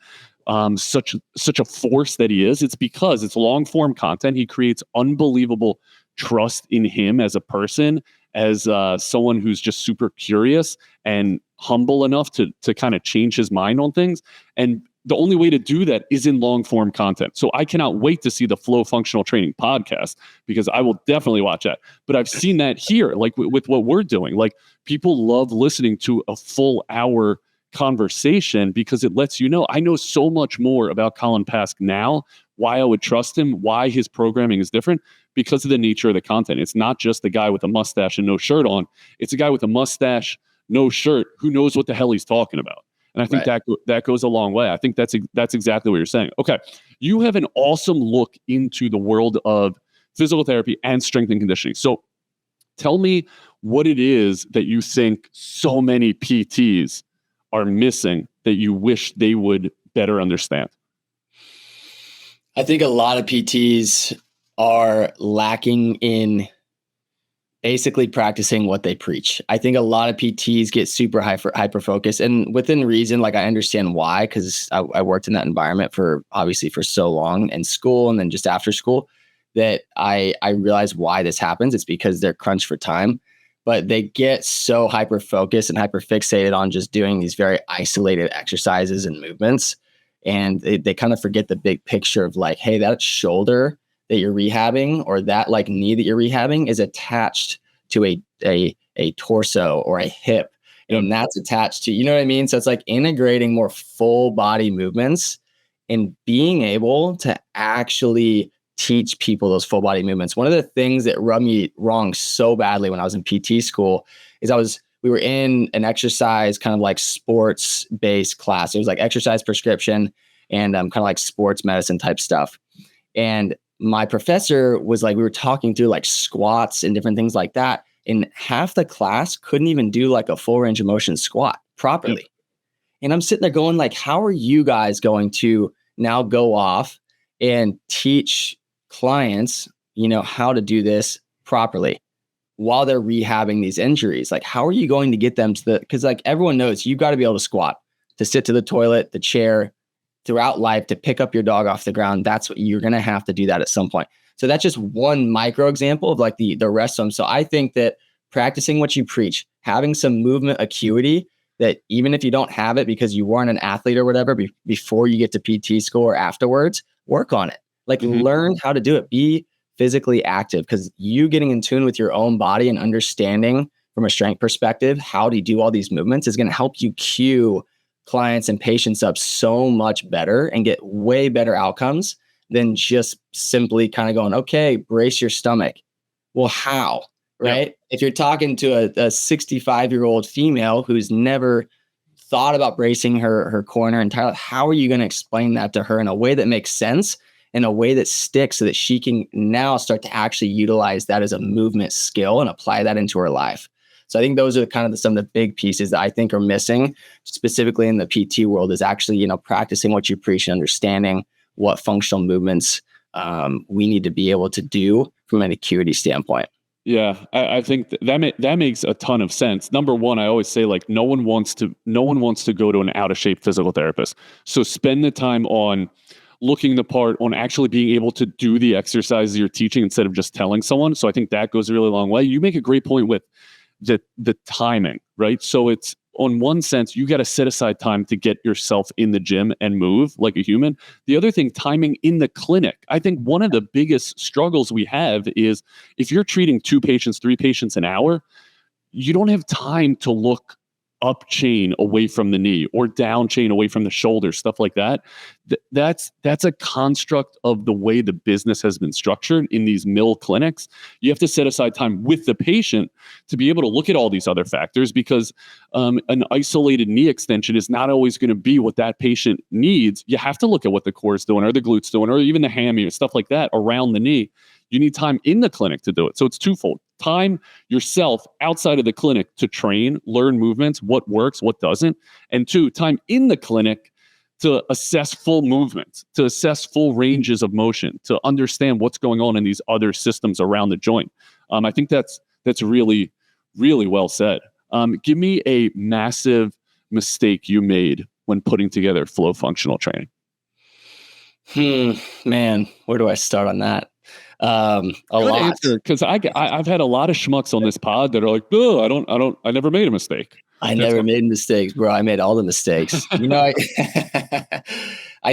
such a force that he is? It's because it's long form content. He creates unbelievable trust in him as a person, as someone who's just super curious and humble enough to kind of change his mind on things. And the only way to do that is in long form content. So I cannot wait to see the Flo Functional Training podcast because I will definitely watch that. But I've seen that here, like with what we're doing. Like people love listening to a full hour conversation because it lets you know, I know so much more about Colin Pasque now, why I would trust him, why his programming is different because of the nature of the content. It's not just the guy with a mustache and no shirt on. It's a guy with a mustache, no shirt, who knows what the hell he's talking about. And I think that goes a long way. I think that's exactly what you're saying. Okay. You have an awesome look into the world of physical therapy and strength and conditioning. So tell me what it is that you think so many PTs are missing that you wish they would better understand.
I think a lot of PTs are lacking in basically practicing what they preach. I think a lot of PTs get super hyper focused, and within reason. Like I understand why, because I worked in that environment for so long in school and then just after school that I realize why this happens. It's because they're crunched for time. but they get so hyper focused and hyper fixated on just doing these very isolated exercises and movements. And they kind of forget the big picture of like, hey, that shoulder that you're rehabbing or that like knee that you're rehabbing is attached to a torso or a hip. And that's attached to, you know what I mean? So it's like integrating more full body movements and being able to actually teach people those full body movements. One of the things that rubbed me wrong so badly when I was in PT school is we were in an exercise kind of like sports based class. It was like exercise prescription and kind of like sports medicine type stuff. And my professor was like, we were talking through like squats and different things like that. And half the class couldn't even do like a full range of motion squat properly. Yep. And I'm sitting there going like, how are you guys going to now go off and teach clients, how to do this properly while they're rehabbing these injuries? Like, how are you going to get them to because like everyone knows you've got to be able to squat, to sit to the toilet, the chair, throughout life, to pick up your dog off the ground. That's what you're going to have to do that at some point. So that's just one micro example of like the rest of them. So I think that practicing what you preach, having some movement acuity that even if you don't have it because you weren't an athlete or whatever, before you get to PT school or afterwards, work on it. Like learn how to do it. Be physically active because you getting in tune with your own body and understanding from a strength perspective how to do all these movements is going to help you cue clients and patients up so much better and get way better outcomes than just simply kind of going, okay, brace your stomach. Well, how? Right? Yep. If you're talking to a 65-year-old female who's never thought about bracing her core in her entire life, how are you going to explain that to her in a way that makes sense, in a way that sticks so that she can now start to actually utilize that as a movement skill and apply that into her life? So I think those are kind of some of the big pieces that I think are missing specifically in the PT world is actually, practicing what you preach and understanding what functional movements we need to be able to do from an acuity standpoint.
Yeah, I think that makes a ton of sense. Number one, I always say like no one wants to go to an out of shape physical therapist. So spend the time on looking the part, on actually being able to do the exercises you're teaching instead of just telling someone. So I think that goes a really long way. You make a great point with the timing, right? So it's on one sense, you got to set aside time to get yourself in the gym and move like a human. The other thing, timing in the clinic. I think one of the biggest struggles we have is if you're treating 2 patients, 3 patients an hour, you don't have time to look up chain away from the knee or down chain away from the shoulder, stuff like that. That's a construct of the way the business has been structured in these mill clinics. You have to set aside time with the patient to be able to look at all these other factors because an isolated knee extension is not always going to be what that patient needs. You have to look at what the core is doing or the glutes doing or even the hammy or stuff like that around the knee. You need time in the clinic to do it. So it's twofold. Time yourself outside of the clinic to train, learn movements, what works, what doesn't. And 2, time in the clinic to assess full movements, to assess full ranges of motion, to understand what's going on in these other systems around the joint. I think that's really, really well said. Give me a massive mistake you made when putting together Flo Functional Training.
Man, where do I start on that? A lot.
Because I've had a lot of schmucks on this pod that are like, oh, I never made a mistake.
I never made mistakes, bro. I made all the mistakes. I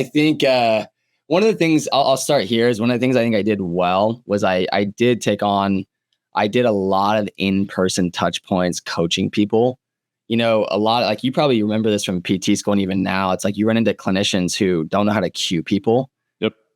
think one of the things I'll start here is one of the things I think I did well was I did a lot of in-person touch points coaching people. A lot like you probably remember this from PT school and even now it's like you run into clinicians who don't know how to cue people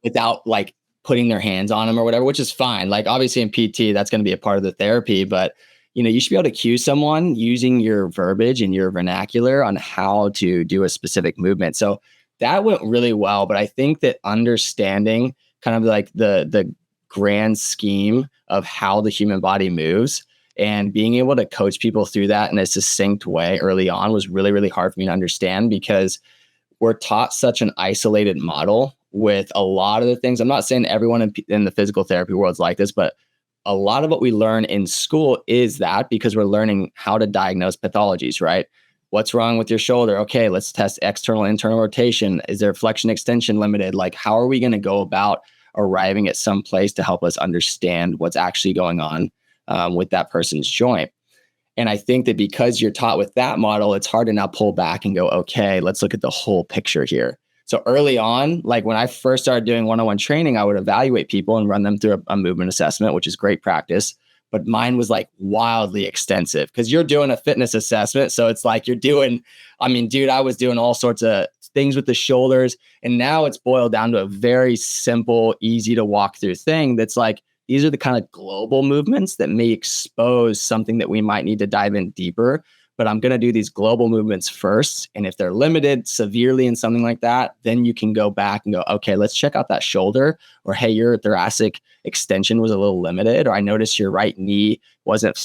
without like putting their hands on them or whatever, which is fine. Like obviously in PT, that's going to be a part of the therapy, but you should be able to cue someone using your verbiage and your vernacular on how to do a specific movement. So that went really well. But I think that understanding kind of like the grand scheme of how the human body moves and being able to coach people through that in a succinct way early on was really, really hard for me to understand because we're taught such an isolated model with a lot of the things. I'm not saying everyone in the physical therapy world is like this, but a lot of what we learn in school is that because we're learning how to diagnose pathologies, right? What's wrong with your shoulder? Okay, let's test external, internal rotation. Is there flexion extension limited? Like, how are we going to go about arriving at some place to help us understand what's actually going on with that person's joint? And I think that because you're taught with that model, it's hard to now pull back and go, okay, let's look at the whole picture here. So early on, like when I first started doing one-on-one training, I would evaluate people and run them through a movement assessment, which is great practice. But mine was like wildly extensive because you're doing a fitness assessment. So it's like dude, I was doing all sorts of things with the shoulders. And now it's boiled down to a very simple, easy to walk through thing that's like, these are the kind of global movements that may expose something that we might need to dive in deeper. But I'm going to do these global movements first. And if they're limited severely in something like that, then you can go back and go, okay, let's check out that shoulder, or hey, your thoracic extension was a little limited, or I noticed your right knee wasn't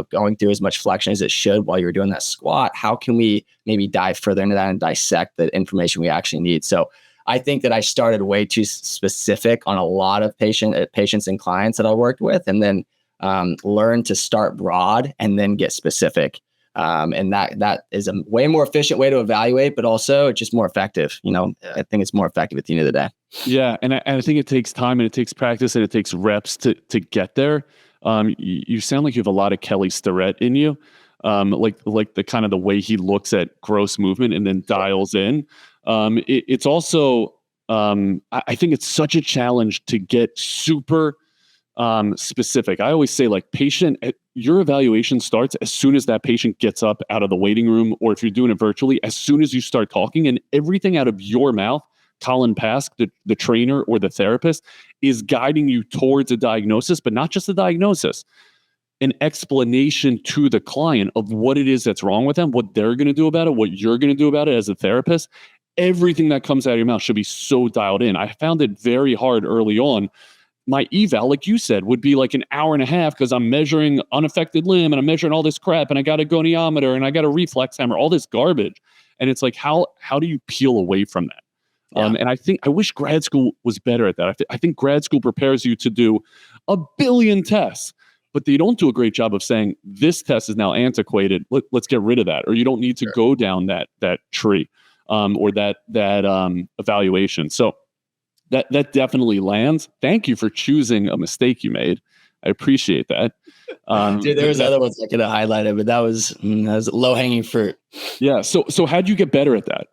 going through as much flexion as it should while you were doing that squat. How can we maybe dive further into that and dissect the information we actually need? So I think that I started way too specific on a lot of patients and clients that I worked with, and then learned to start broad and then get specific. And that is a way more efficient way to evaluate, but also it's just more effective. I think it's more effective at the end of the day.
Yeah. And I think it takes time and it takes practice and it takes reps to get there. You sound like you have a lot of Kelly Starrett in you. Like the kind of the way he looks at gross movement and then dials in. It's also, I think it's such a challenge to get super specific. I always say like your evaluation starts as soon as that patient gets up out of the waiting room, or if you're doing it virtually, as soon as you start talking, and everything out of your mouth, Colin Pasque, the trainer or the therapist, is guiding you towards a diagnosis, but not just a diagnosis, an explanation to the client of what it is that's wrong with them, what they're going to do about it, what you're going to do about it as a therapist. Everything that comes out of your mouth should be so dialed in. I found it very hard early on. My eval, like you said, would be like an hour and a half because I'm measuring unaffected limb and I'm measuring all this crap and I got a goniometer and I got a reflex hammer, all this garbage. And it's like, how do you peel away from that? Yeah. And I wish grad school was better at that. I think grad school prepares you to do a billion tests, but they don't do a great job of saying this test is now antiquated. Let's get rid of that. Or you don't need to go down that tree or that evaluation. So that definitely lands. Thank you for choosing a mistake you made. I appreciate that.
Dude, there was other ones I could have highlighted, but that was low hanging fruit.
Yeah. So how'd you get better at that?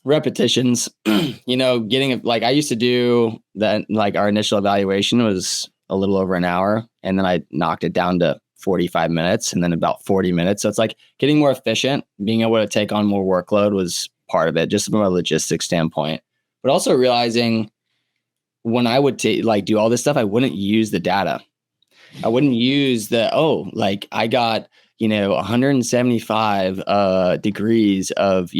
Repetitions. Getting like I used to do that. Like our initial evaluation was a little over an hour, and then I knocked it down to 45 minutes, and then about 40 minutes. So it's like getting more efficient, being able to take on more workload was part of it, just from a logistics standpoint. But also realizing when I would do all this stuff, I wouldn't use the data. I wouldn't use I got, 175 degrees of,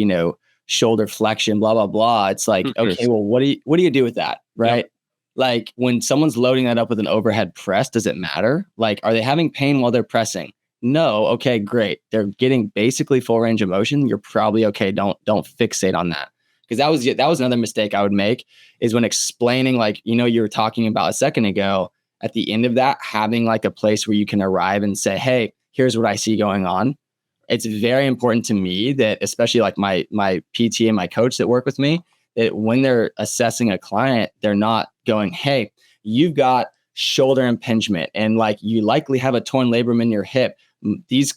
shoulder flexion, blah, blah, blah. It's like, okay, well, what do you do with that? Right. Yep. Like when someone's loading that up with an overhead press, does it matter? Like, are they having pain while they're pressing? No. Okay, great. They're getting basically full range of motion. You're probably okay. Don't fixate on that. Because that was another mistake I would make is when explaining, you were talking about a second ago, at the end of that, having like a place where you can arrive and say, hey, here's what I see going on. It's very important to me that, especially like my PT and my coach that work with me, that when they're assessing a client, they're not going, hey, you've got shoulder impingement and like you likely have a torn labrum in your hip. These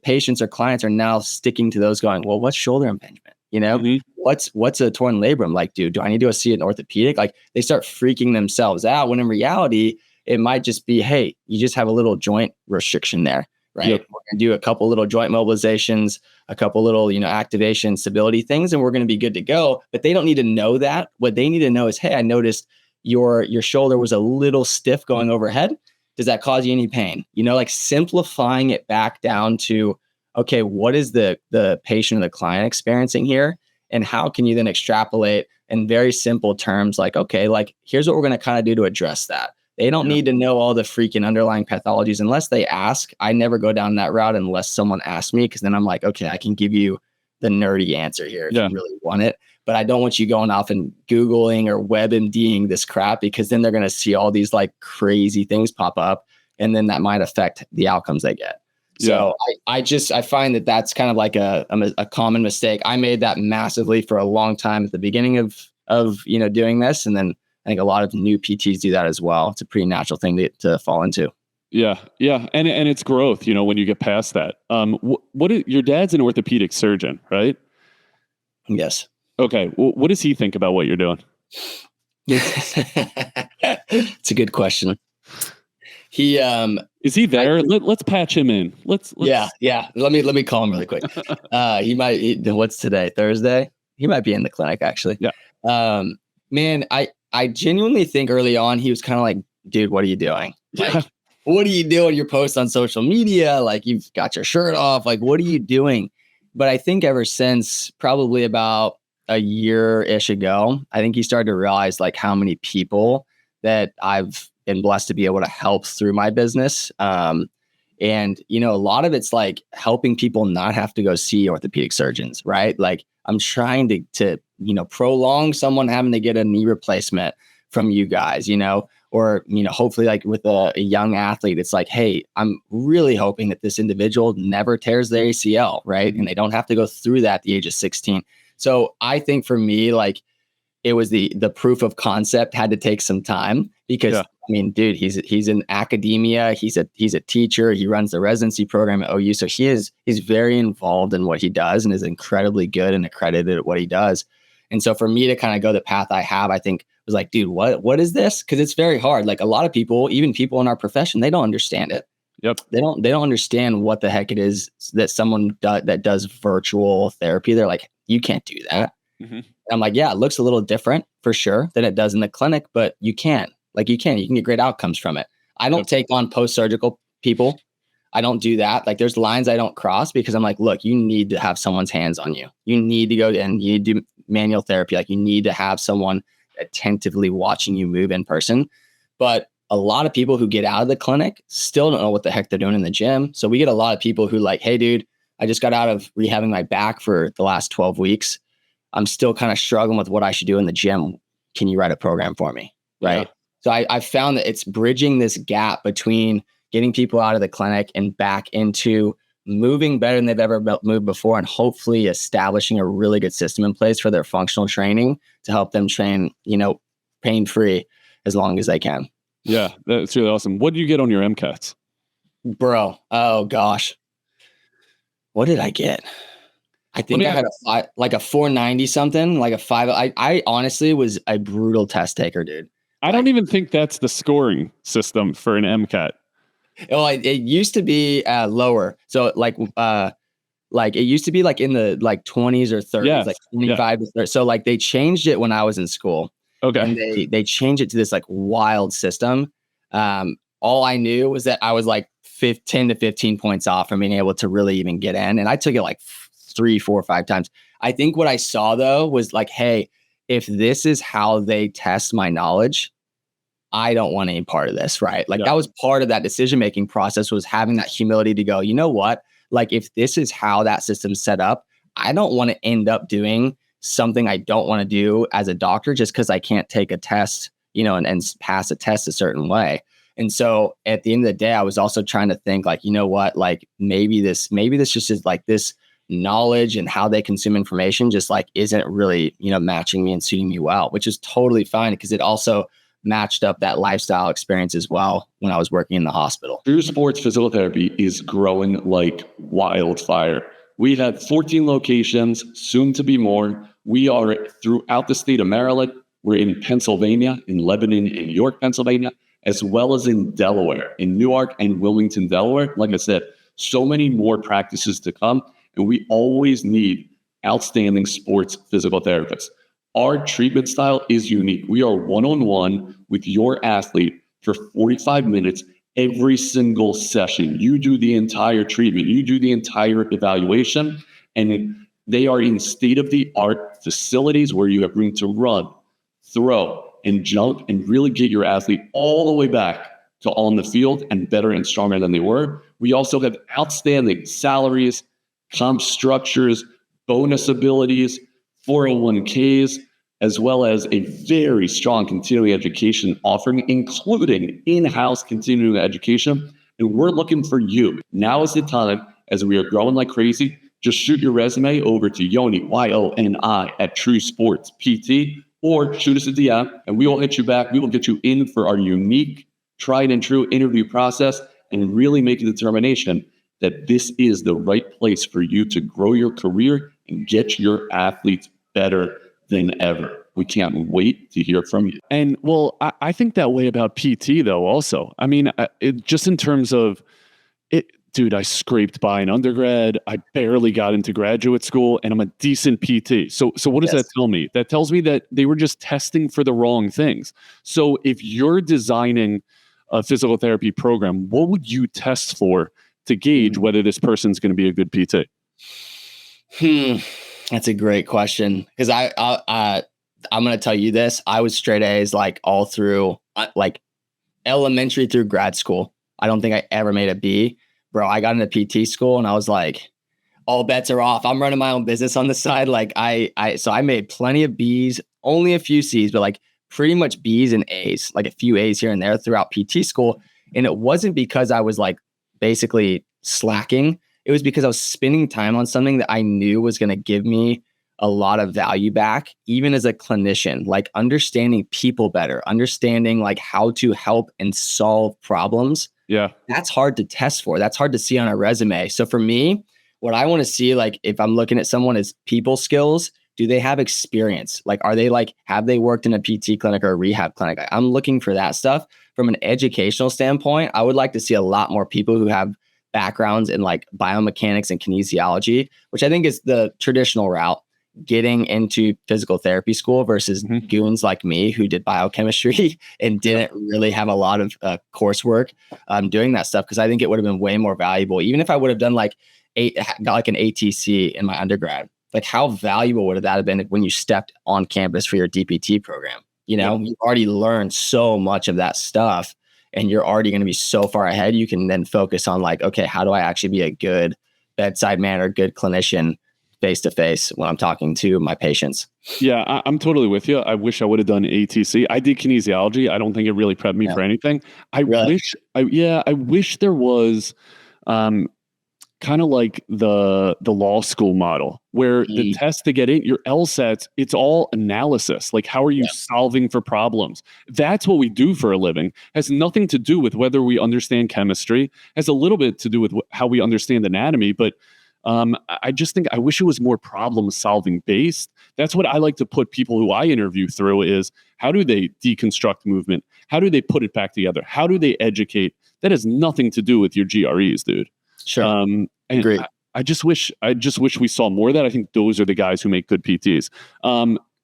patients or clients are now sticking to those going, well, what's shoulder impingement? Mm-hmm. What's a torn labrum? Like, dude, do I need to go see an orthopedic? Like they start freaking themselves out when in reality, it might just be, hey, you just have a little joint restriction there, right? Yep. We're going to do a couple little joint mobilizations, a couple little, activation, stability things, and we're going to be good to go. But they don't need to know that. What they need to know is, hey, I noticed your shoulder was a little stiff going overhead. Does that cause you any pain? Like simplifying it back down to, okay, what is the patient or the client experiencing here? And how can you then extrapolate in very simple terms like, okay, like here's what we're going to kind of do to address that. They don't need to know all the freaking underlying pathologies unless they ask. I never go down that route unless someone asks me, because then I'm like, okay, I can give you the nerdy answer here if you really want it. But I don't want you going off and Googling or WebMDing this crap, because then they're going to see all these like crazy things pop up, and then that might affect the outcomes they get. So I find that that's kind of like a common mistake. I made that massively for a long time at the beginning of doing this. And then I think a lot of new PTs do that as well. It's a pretty natural thing to fall into.
Yeah. Yeah. And it's growth, when you get past that. Your dad's an orthopedic surgeon, right?
Yes.
Okay. What does he think about what you're doing?
It's a good question. He
Is he there? Let's patch him in. Let's
Yeah. Let me call him really quick. What's today? Thursday? He might be in the clinic actually.
Yeah.
Man, I genuinely think early on he was kind of like, dude, what are you doing? Like, what are you doing? Your posts on social media, like you've got your shirt off. Like, what are you doing? But I think ever since probably about a year-ish ago, I think he started to realize like how many people that I've been blessed to be able to help through my business. And a lot of it's like helping people not have to go see orthopedic surgeons, right? Like I'm trying to prolong someone having to get a knee replacement from you guys, or, hopefully like with a young athlete, it's like, hey, I'm really hoping that this individual never tears their ACL, right? And they don't have to go through that at the age of 16. So I think for me, like it was the proof of concept had to take some time because I mean, dude, he's in academia. He's a teacher. He runs the residency program at OU. So he's very involved in what he does and is incredibly good and accredited at what he does. And so for me to kind of go the path I have, I think was like, dude, what is this? Because it's very hard. Like a lot of people, even people in our profession, they don't understand it.
Yep.
They don't understand what the heck it is that someone that does virtual therapy. They're like, you can't do that. Mm-hmm. I'm like, yeah, it looks a little different for sure than it does in the clinic, but you can get great outcomes from it. I don't take on post-surgical people. I don't do that. Like there's lines I don't cross because I'm like, look, you need to have someone's hands on you. You need to go and you need to do manual therapy. Like you need to have someone attentively watching you move in person. But a lot of people who get out of the clinic still don't know what the heck they're doing in the gym. So we get a lot of people who like, hey dude, I just got out of rehabbing my back for the last 12 weeks. I'm still kind of struggling with what I should do in the gym. Can you write a program for me? Right. Yeah. So I found that it's bridging this gap between getting people out of the clinic and back into moving better than they've ever moved before, and hopefully establishing a really good system in place for their functional training to help them train, pain-free as long as they can.
Yeah, that's really awesome. What did you get on your MCATs?
Bro, oh gosh. What did I get? I think I had a 490 something, like a 5. I honestly was a brutal test taker, dude.
I don't even think that's the scoring system for an MCAT.
Well, it used to be lower. So like it used to be like in the like 20s or 30s, like 25 to 30. So like they changed it when I was in school.
Okay.
And they changed it to this like wild system. All I knew was that I was like 10 to 15 points off from being able to really even get in. And I took it like 3, 4, 5 times. I think what I saw though was like, hey, if this is how they test my knowledge, I don't want any part of this, right? Like that was part of that decision-making process, was having that humility to go, you know what? Like if this is how that system's set up, I don't want to end up doing something I don't want to do as a doctor just because I can't take a test, and pass a test a certain way. And so at the end of the day, I was also trying to think like, you know what, like maybe this just is like this knowledge and how they consume information just like isn't really, matching me and suiting me well, which is totally fine because it also matched up that lifestyle experience as well when I was working in the hospital.
True Sports Physical Therapy is growing like wildfire. We have 14 locations, soon to be more. We are throughout the state of Maryland. We're in Pennsylvania, in Lebanon, in York, Pennsylvania, as well as in Delaware, in Newark and Wilmington, Delaware. Like I said, so many more practices to come. And we always need outstanding sports physical therapists. Our treatment style is unique. We are one-on-one with your athlete for 45 minutes every single session. You do the entire treatment. You do the entire evaluation. And they are in state-of-the-art facilities where you have room to run, throw, and jump, and really get your athlete all the way back to on the field and better and stronger than they were. We also have outstanding salaries, comp structures, bonus abilities, 401ks, as well as a very strong continuing education offering, including in-house continuing education. And we're looking for you. Now is the time, as we are growing like crazy. Just shoot your resume over to Yoni, YONI, at True Sports PT, or shoot us a DM and we will hit you back. We will get you in for our unique, tried and true interview process.
and really make a determination that this is the right place for you to grow your career and get your athletes better than ever. We can't wait to hear from you.
And well, I think that way about PT though also. I mean, just in terms of it, dude, I scraped by an undergrad. I barely got into graduate school and I'm a decent PT. So what does that tell me? That tells me that they were just testing for the wrong things. So if you're designing a physical therapy program, what would you test for to gauge whether this person's going to be a good PT?
That's a great question. Because I'm going to tell you this. I was straight A's like all through like elementary through grad school. I don't think I ever made a B. Bro, I got into PT school and I was like, all bets are off. I'm running my own business on the side. Like so I made plenty of B's, only a few C's, but like pretty much B's and A's, like a few A's here and there throughout PT school. And it wasn't because I was like basically slacking. It was because I was spending time on something that I knew was going to give me a lot of value back, even as a clinician, like understanding people better, understanding like how to help and solve problems.
Yeah. That's
hard to test for. That's hard to see on a resume. So for me, what I want to see, like if I'm looking at someone, is people skills. Do they have experience? Like, are they like, have they worked in a PT clinic or a rehab clinic? I'm looking for that stuff. From an educational standpoint, I would like to see a lot more people who have backgrounds in like biomechanics and kinesiology, which I think is the traditional route, getting into physical therapy school versus goons like me who did biochemistry and didn't really have a lot of coursework doing that stuff. Cause I think it would have been way more valuable. Even if I would have done got like an ATC in my undergrad, like how valuable would that have been when you stepped on campus for your DPT program? You know, you've already learned so much of that stuff and you're already going to be so far ahead. You can then focus on like, okay, how do I actually be a good bedside manner, good clinician face to face when I'm talking to my patients?
Yeah, I'm totally with you. I wish I would have done ATC. I did kinesiology. I don't think it really prepped me for anything. I wish there was kind of like the law school model where the test to get in, your LSATs, it's all analysis. Like, how are you solving for problems? That's what we do for a living. Has nothing to do with whether we understand chemistry. Has a little bit to do with how we understand anatomy, but I just think I wish it was more problem solving based. That's what I like to put people who I interview through is how do they deconstruct movement? How do they put it back together? How do they educate? That has nothing to do with your GREs, dude.
Sure. Great.
I just wish we saw more of that. I think those are the guys who make good PTs.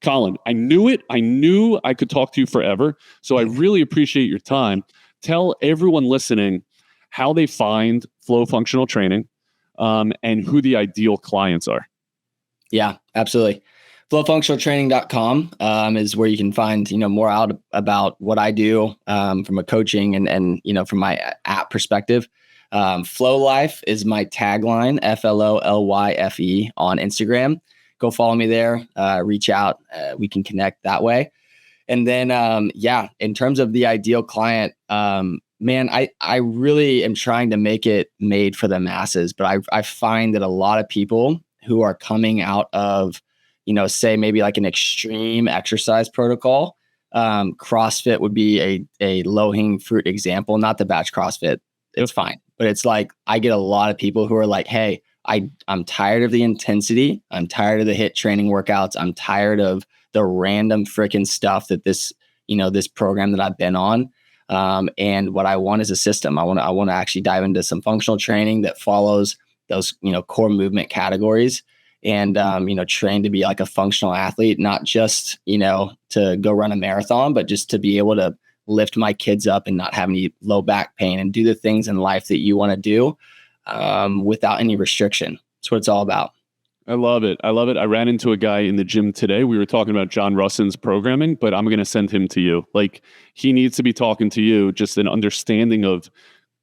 Colin, I knew it. I knew I could talk to you forever. So I really appreciate your time. Tell everyone listening how they find Flo Functional Training. And who the ideal clients are.
Yeah, absolutely. FloFunctionalTraining.com is where you can find, more out about what I do from a coaching and from my app perspective. Flow Life is my tagline, FLOLYFE on Instagram. Go follow me there, reach out. We can connect that way. And then, in terms of the ideal client, man, I really am trying to make it made for the masses, but I find that a lot of people who are coming out of, say maybe like an extreme exercise protocol, CrossFit would be a low-hanging fruit example, not the batch CrossFit. It's fine. But it's like, I get a lot of people who are like, hey, I'm tired of the intensity. I'm tired of the HIIT training workouts. I'm tired of the random freaking stuff that this program that I've been on. And what I want is a system. I want to actually dive into some functional training that follows those, core movement categories and, train to be like a functional athlete, not just, to go run a marathon, but just to be able to lift my kids up and not have any low back pain and do the things in life that you want to do, without any restriction. That's what it's all about.
I love it. I ran into a guy in the gym today. We were talking about John Russin's programming, but I'm going to send him to you. Like, he needs to be talking to you, just an understanding of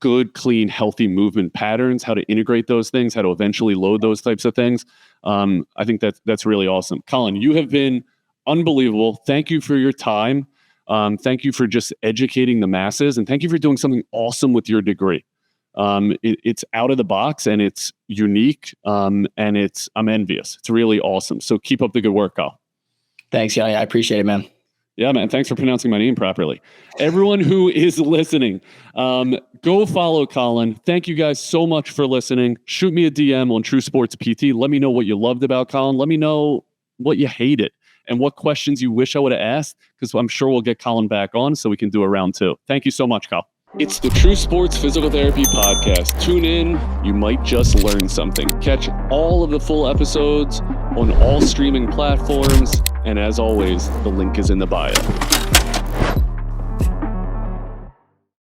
good, clean, healthy movement patterns, how to integrate those things, how to eventually load those types of things. I think that's really awesome. Colin, you have been unbelievable. Thank you for your time. Thank you for just educating the masses, and thank you for doing something awesome with your degree. It's out of the box and it's unique. And I'm envious. It's really awesome. So keep up the good work, Kyle.
Thanks. Yeah, I appreciate it, man.
Yeah, man. Thanks for pronouncing my name properly. Everyone who is listening, go follow Colin. Thank you guys so much for listening. Shoot me a DM on True Sports PT. Let me know what you loved about Colin. Let me know what you hated and what questions you wish I would have asked, because I'm sure we'll get Colin back on so we can do a round 2. Thank you so much, Colin. It's the True Sports Physical Therapy Podcast. Tune in. You might just learn something. Catch all of the full episodes on all streaming platforms. And as always, the link is in the bio.